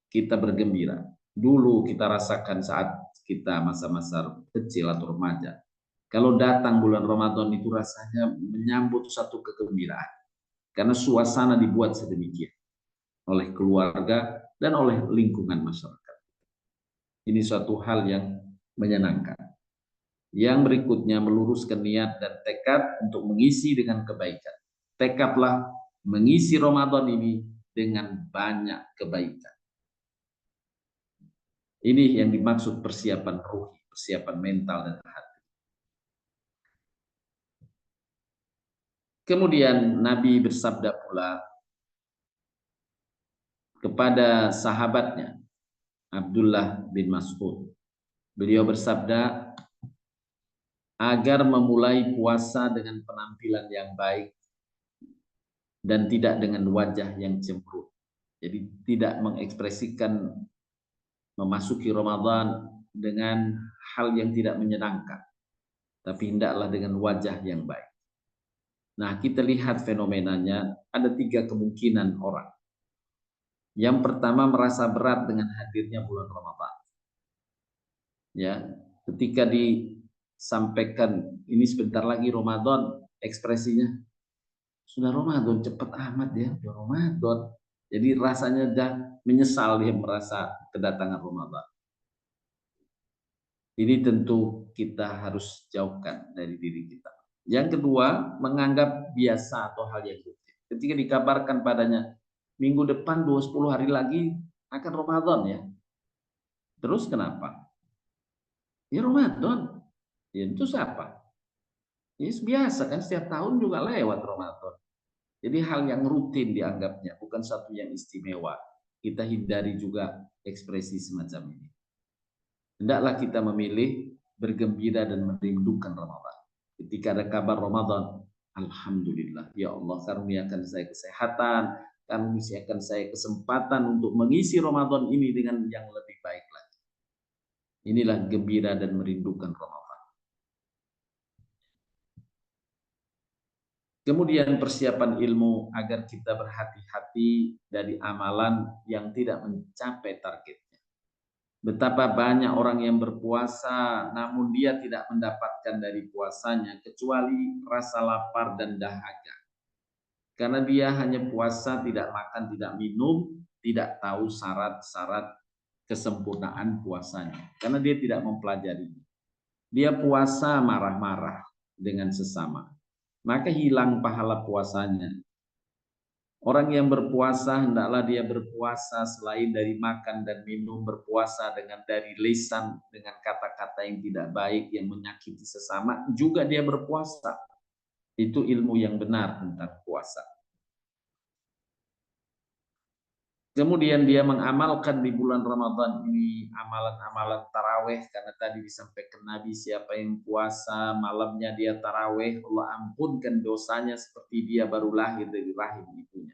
Kita bergembira. Dulu kita rasakan saat kita masa-masa kecil atau remaja, Kalau datang bulan Ramadan itu rasanya menyambut satu kegembiraan. Karena suasana dibuat sedemikian oleh keluarga dan oleh lingkungan masyarakat. Ini suatu hal yang menyenangkan. Yang berikutnya meluruskan niat dan tekad untuk mengisi dengan kebaikan. Tekadlah mengisi Ramadan ini dengan banyak kebaikan. Ini yang dimaksud persiapan ruhi, persiapan mental dan hati. Kemudian Nabi bersabda pula kepada sahabatnya Abdullah bin Mas'ud. Beliau bersabda agar memulai puasa dengan penampilan yang baik dan tidak dengan wajah yang cemberut. Jadi tidak mengekspresikan memasuki Ramadan dengan hal yang tidak menyenangkan, tapi hendaklah dengan wajah yang baik. Nah, kita lihat fenomenanya, ada 3 kemungkinan orang. Yang pertama merasa berat dengan hadirnya bulan Ramadan. Ya, ketika disampaikan ini sebentar lagi Ramadan, ekspresinya sudah Ramadan, cepat amat ya, sudah Ramadan. Jadi rasanya dah menyesal dia merasa kedatangan Ramadan. Ini tentu kita harus jauhkan dari diri kita. Yang kedua, menganggap biasa atau hal yang rutin. Ketika dikabarkan padanya, minggu depan 20 hari lagi akan Ramadan ya. Terus kenapa? Ya Ramadan. Ya itu siapa? Ya biasa kan setiap tahun juga lewat Ramadan. Jadi hal yang rutin dianggapnya, bukan satu yang istimewa. Kita hindari juga ekspresi semacam ini. Hendaklah kita memilih bergembira dan merindukan Ramadan. Ketika ada kabar Ramadan, alhamdulillah, ya Allah karuniakan saya kesehatan, karuniakan saya kesempatan untuk mengisi Ramadan ini dengan yang lebih baik lagi. Inilah gembira dan merindukan Ramadan. Kemudian persiapan ilmu agar kita berhati-hati dari amalan yang tidak mencapai targetnya. Betapa banyak orang yang berpuasa namun dia tidak mendapatkan dari puasanya kecuali rasa lapar dan dahaga. Karena dia hanya puasa, tidak makan, tidak minum, tidak tahu syarat-syarat kesempurnaan puasanya. Karena dia tidak mempelajarinya. Dia puasa marah-marah dengan sesama. Maka hilang pahala puasanya. Orang yang berpuasa hendaklah dia berpuasa selain dari makan dan minum, berpuasa dengan dari lisan, dengan kata-kata yang tidak baik yang menyakiti sesama, juga dia berpuasa. Itu ilmu yang benar tentang puasa. Kemudian dia mengamalkan di bulan Ramadan ini amalan-amalan taraweh, karena tadi disampaikan Nabi siapa yang puasa malamnya dia taraweh, Allah ampunkan dosanya seperti dia baru lahir dari rahim ibunya.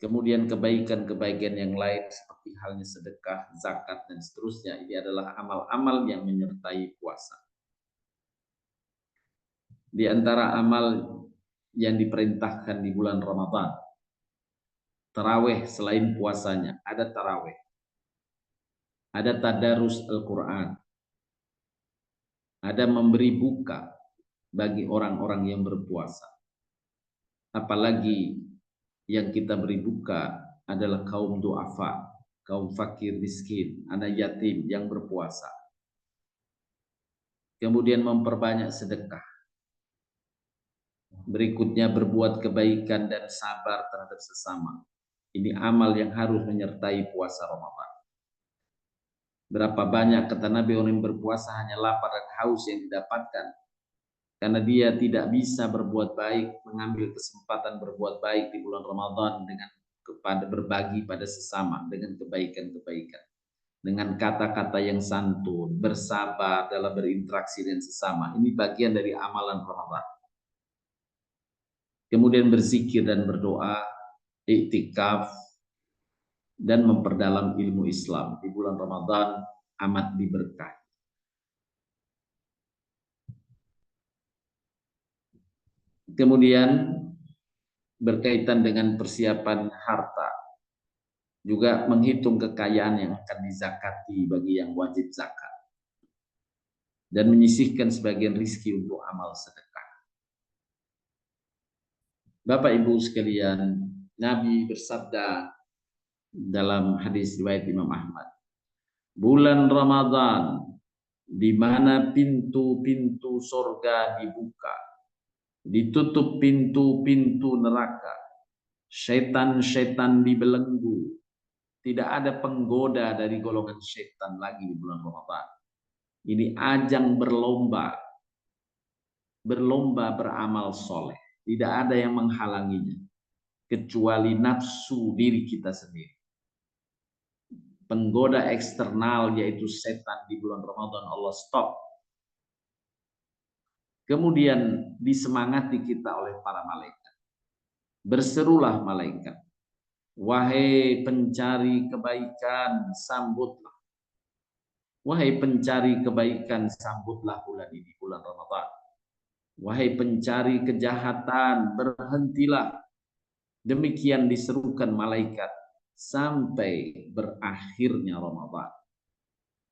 Kemudian kebaikan-kebaikan yang lain seperti halnya sedekah, zakat dan seterusnya, ini adalah amal-amal yang menyertai puasa. Di antara amal yang diperintahkan di bulan Ramadan, taraweh selain puasanya, ada taraweh. Ada tadarus Al-Quran, ada memberi buka bagi orang-orang yang berpuasa. Apalagi yang kita beri buka adalah kaum du'afa, kaum fakir miskin, anak yatim yang berpuasa. Kemudian memperbanyak sedekah. Berikutnya berbuat kebaikan dan sabar terhadap sesama. Ini amal yang harus menyertai puasa Ramadan. Berapa banyak kata Nabi orang yang berpuasa hanya lapar dan haus yang didapatkan, karena dia tidak bisa berbuat baik, mengambil kesempatan berbuat baik di bulan Ramadan dengan kepada berbagi pada sesama dengan kebaikan-kebaikan, dengan kata-kata yang santun, bersabar dalam berinteraksi dengan sesama. Ini bagian dari amalan Ramadan. Kemudian berzikir dan berdoa, iktikaf, dan memperdalam ilmu Islam di bulan Ramadan amat diberkahi. Kemudian berkaitan dengan persiapan harta, juga menghitung kekayaan yang akan dizakati bagi yang wajib zakat. dan menyisihkan sebagian rizki untuk amal sedekah. Bapak Ibu sekalian, Nabi bersabda dalam hadis riwayat Imam Ahmad, bulan Ramadan di mana pintu-pintu surga dibuka, ditutup pintu-pintu neraka, setan-setan dibelenggu, tidak ada penggoda dari golongan setan lagi di bulan Ramadan. Ini ajang berlomba beramal soleh. Tidak ada yang menghalanginya kecuali nafsu diri kita sendiri. Penggoda eksternal yaitu setan di bulan Ramadan Allah stop. Kemudian disemangati kita oleh para malaikat. Berserulah malaikat, wahai pencari kebaikan, sambutlah. Wahai pencari kebaikan, sambutlah bulan ini, bulan Ramadan. Wahai pencari kejahatan, berhentilah. Demikian diserukan malaikat sampai berakhirnya Ramadan.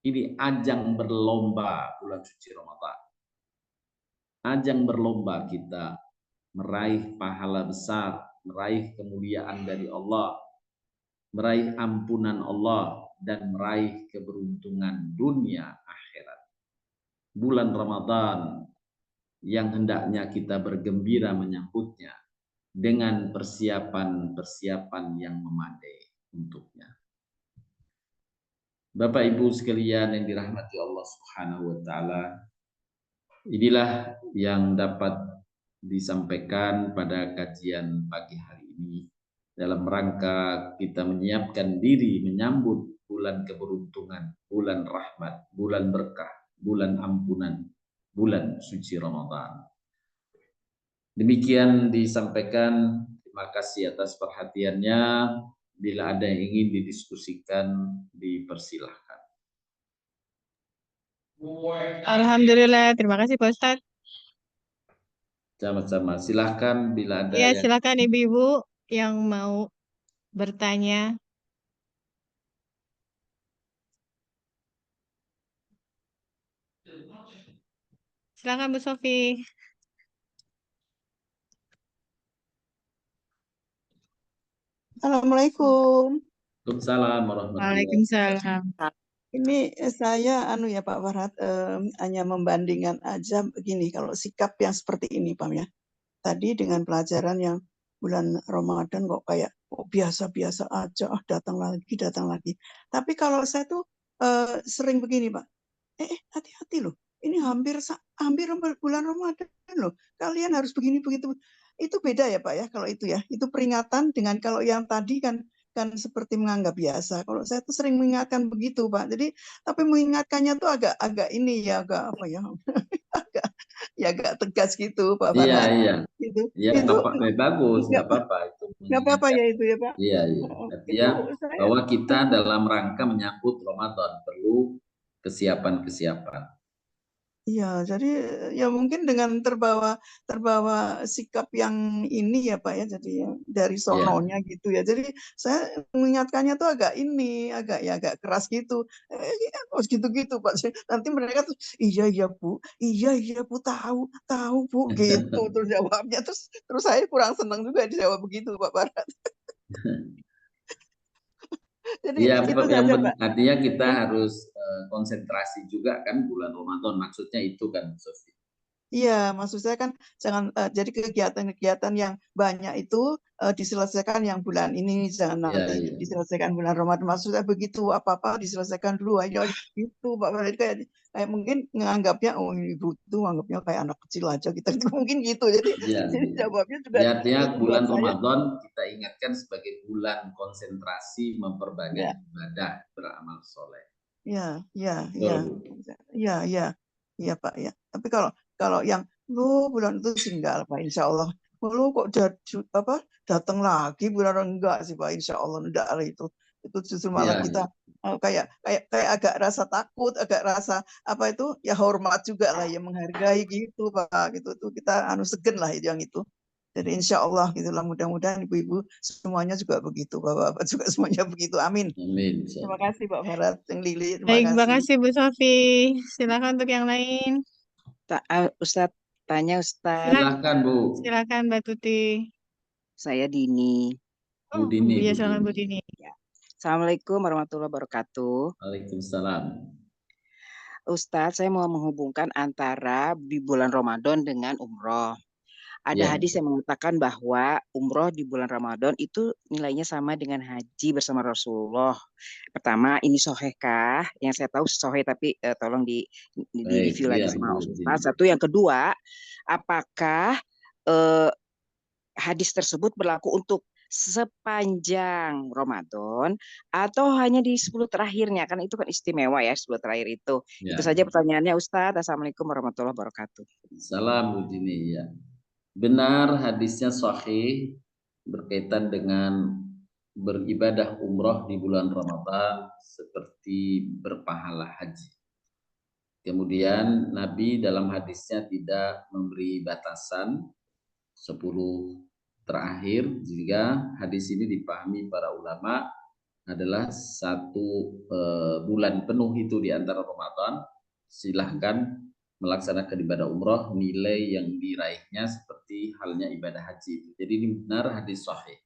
Ini ajang berlomba bulan suci Ramadan. Ajang berlomba kita meraih pahala besar, meraih kemuliaan dari Allah, meraih ampunan Allah, dan meraih keberuntungan dunia akhirat. Bulan Ramadan yang hendaknya kita bergembira menyambutnya dengan persiapan-persiapan yang memadai untuknya. Bapak Ibu sekalian yang dirahmati Allah Subhanahu wa taala, inilah yang dapat disampaikan pada kajian pagi hari ini dalam rangka kita menyiapkan diri menyambut bulan keberuntungan, bulan rahmat, bulan berkah, bulan ampunan, bulan suci Ramadan. Demikian disampaikan. Terima kasih atas perhatiannya. Bila ada yang ingin didiskusikan, dipersilahkan. Alhamdulillah, terima kasih Pak Ustadz. Sama-sama. Silahkan bila ada Ya, yang... silakan ibu-ibu yang mau bertanya. Silakan Bu Sofi. Assalamualaikum. Waalaikumsalam warahmatullahi Waalaikumsalam. Ini saya ya Pak Farhad hanya membandingkan aja begini, kalau sikap yang seperti ini Pak ya. Tadi dengan pelajaran yang bulan Ramadan kok kayak biasa-biasa aja, datang lagi. Tapi kalau saya tuh sering begini Pak. Hati-hati loh. Ini hampir bulan Ramadan loh. Kalian harus begini begitu. Itu beda ya Pak ya kalau itu ya. Itu peringatan dengan kalau yang tadi kan seperti menganggap biasa. Kalau saya tuh sering mengingatkan begitu Pak. Jadi tapi mengingatkannya tuh agak ini ya, agak apa ya? agak tegas gitu Pak Iya, Farhad. iya. Gitu. Ya, Itu bagus, nggak apa-apa itu. nggak apa-apa ya itu ya Pak. Iya, iya. Artinya Itu saya bahwa kita dalam rangka menyambut Ramadan perlu kesiapan-kesiapan. iya, jadi ya mungkin dengan terbawa sikap yang ini ya Pak ya, jadi dari sononya gitu ya. Jadi saya mengingatkannya tuh agak keras gitu. Harus gitu-gitu Pak. Nanti mereka tuh iya Bu, tahu Bu gitu terus jawabnya. Terus saya kurang senang juga dijawab begitu Pak Barat. Jadi Iya, itu saja Pak. artinya kita harus konsentrasi juga kan bulan Ramadan. Maksudnya itu kan, Sofi. Iya, maksud saya kan jangan jadi kegiatan-kegiatan yang banyak itu diselesaikan yang bulan ini, jangan nanti diselesaikan bulan Ramadan. Maksud saya begitu, apa-apa diselesaikan dulu aja gitu, Pak Farid. Kayak mungkin menganggapnya ini butuh, anggapnya kayak anak kecil aja kita gitu. Mungkin gitu. Jadi jawabnya juga ya, artinya bulan buat saya. Ramadan kita ingatkan sebagai bulan konsentrasi memperbanyak ibadah, beramal soleh. Iya Pak ya. Tapi kalau yang lu bulan itu sih enggak Pak, insya Allah. Lu kok datang lagi bulan enggak sih Pak, insya Allah enggak lah itu justru malah kita kayak agak rasa takut, agak rasa apa itu ya hormat juga lah ya, menghargai gitu Pak, gitu tuh kita segen lah itu yang itu. Jadi insya Allah gitulah, mudah-mudahan ibu-ibu semuanya juga begitu, bapak-bapak juga semuanya begitu. Amin. Amin. Terima kasih Pak Barat, Yang Lili, terima Baik, terima kasih. kasih Bu Sofi. Silakan untuk yang lain. Ustadz, tanya Ustadz. Silakan Bu. Silakan Mbak Tuti. Saya Dini. Bu Dini. Iya, Bu silakan Bu Dini. Dini. Assalamualaikum warahmatullahi wabarakatuh. Waalaikumsalam. Ustadz, saya mau menghubungkan antara di bulan Ramadan dengan umroh. Ada hadis yang mengatakan bahwa umroh di bulan Ramadan itu nilainya sama dengan haji bersama Rasulullah. Pertama, ini sohehkah? Yang saya tahu soheh, tapi tolong di review lagi sama Ustadz. Satu, yang kedua, apakah hadis tersebut berlaku untuk sepanjang Ramadan atau hanya di 10 terakhirnya? Kan itu kan istimewa ya, 10 terakhir itu. Itu saja pertanyaannya Ustadz. Assalamualaikum warahmatullahi wabarakatuh. Salam Bu Dini. Ya. Benar, hadisnya sahih berkaitan dengan beribadah umroh di bulan Ramadan seperti berpahala haji. Kemudian Nabi dalam hadisnya tidak memberi batasan 10 terakhir, jika hadis ini dipahami para ulama adalah satu bulan penuh itu di antara Ramadan, silahkan melaksanakan ibadah umroh, nilai yang diraihnya seperti halnya ibadah haji. Jadi ini benar hadis sahih.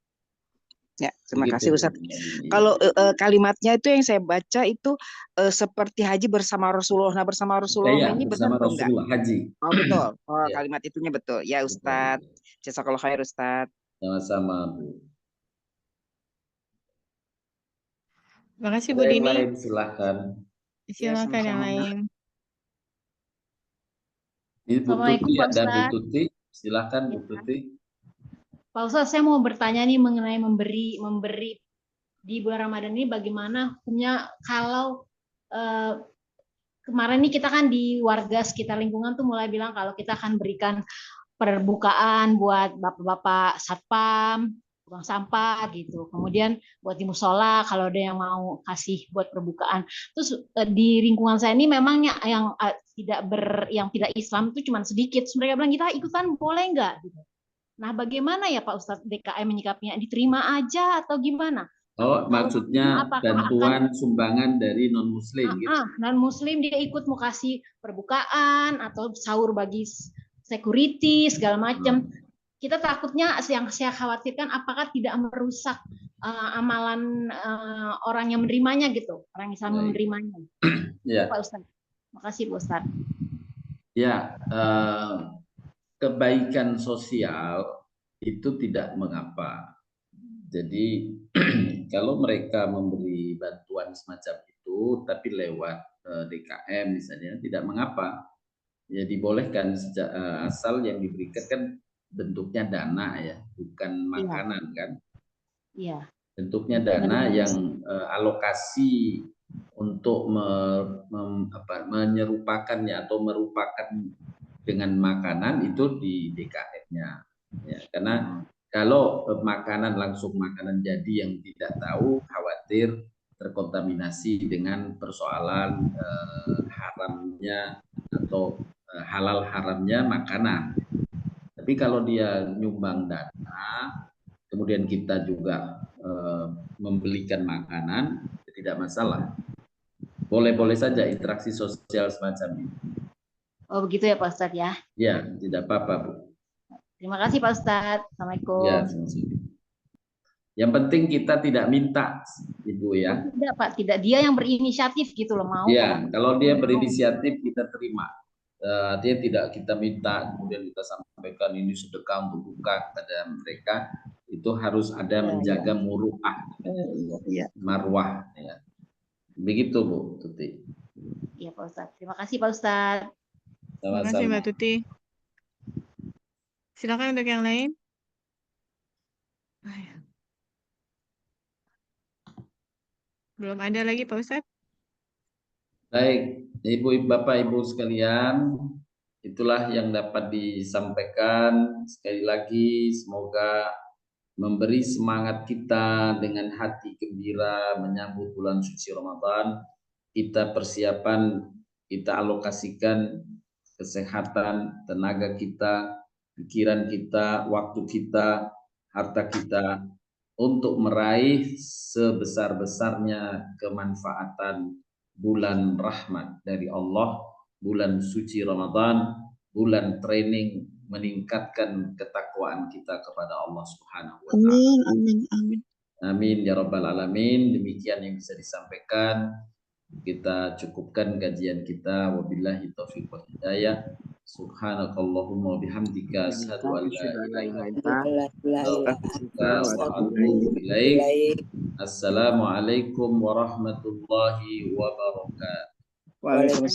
Ya, terima Begitu, kasih Ustadz. Kalau kalimatnya itu yang saya baca itu seperti haji bersama Rasulullah. Nah, bersama Rasulullah ini benar atau enggak? Haji. Oh betul. Oh, Ya. Kalimat itunya betul. Ya Ustadz. Jazakallahu khair Ustadz. Sama-sama Bu. Terima kasih Bu Dini. Lain, silakan. Silakan yang lain. Ini Bu Tuti ada Bu Tuti. Silakan Bu Tuti. Pak Ustadz, saya mau bertanya nih mengenai memberi di bulan Ramadan ini bagaimana hukumnya kalau kemarin nih kita kan di warga sekitar lingkungan tuh mulai bilang kalau kita akan berikan perbukaan buat bapak-bapak satpam, tukang sampah gitu. Kemudian buat di musola kalau ada yang mau kasih buat perbukaan. Terus di lingkungan saya ini memang yang tidak Islam itu cuma sedikit. Terus mereka bilang kita ikutan boleh nggak? Gitu. Nah, bagaimana ya Pak Ustadz DKM menyikapinya? Diterima aja atau gimana? Oh, maksudnya bantuan sumbangan dari non-muslim gitu? Non-muslim dia ikut mau kasih perbukaan atau sahur bagi security, segala macam. Kita takutnya yang saya khawatirkan apakah tidak merusak amalan orang yang menerimanya gitu, orang Islam yang menerimanya. Ya. Pak Ustadz. Makasih Pak Ustadz. Ya, kebaikan sosial itu tidak mengapa. Jadi kalau mereka memberi bantuan semacam itu tapi lewat DKM misalnya tidak mengapa. Ya dibolehkan asal yang diberikan kan bentuknya dana ya, bukan makanan kan. Iya. Bentuknya dana yang alokasi untuk menyerupakannya atau merupakan dengan makanan itu di DKM-nya. Ya, karena kalau makanan langsung makanan jadi yang tidak tahu, khawatir terkontaminasi dengan persoalan haramnya atau halal haramnya makanan. Tapi kalau dia nyumbang dana, kemudian kita juga membelikan makanan, tidak masalah. Boleh-boleh saja interaksi sosial semacam ini. Oh begitu ya Pak Ustadz ya? Ya, tidak apa-apa Bu. Terima kasih Pak Ustadz. Assalamualaikum. Ya, yang penting kita tidak minta, Ibu ya. Tidak Pak, tidak, dia yang berinisiatif gitu loh mau. Ya, kalau dia berinisiatif kita terima. Dia tidak kita minta, kemudian kita sampaikan ini sedekah untuk buka kepada mereka. Itu harus ada menjaga muruah, marwah. Ya. Begitu Bu Tuti. Iya Pak Ustadz. Terima kasih Pak Ustadz. Terima kasih Mbak Tuti. Silakan untuk yang lain. Belum ada lagi Pak Ustadz. Baik, Ibu, Bapak, Ibu sekalian, itulah yang dapat disampaikan. Sekali lagi, semoga memberi semangat kita dengan hati gembira menyambut bulan suci Ramadan. Kita persiapan, kita alokasikan kesehatan, tenaga kita pikiran kita, waktu kita, harta kita untuk meraih sebesar-besarnya kemanfaatan bulan rahmat dari Allah, bulan suci Ramadan, bulan training meningkatkan ketakwaan kita kepada Allah Subhanahu wa taala. Amin, amin, amin. Amin ya rabbal alamin. Demikian yang bisa disampaikan. Kita cukupkan kajian kita. Wabillahi taufiq wal hidayah. Subhanakallahumma wa bihamdika asyhadu an la ilaha illa anta wa atubu ilaik. Assalamualaikum warahmatullahi wabarakatuh. Waalaikumsalam.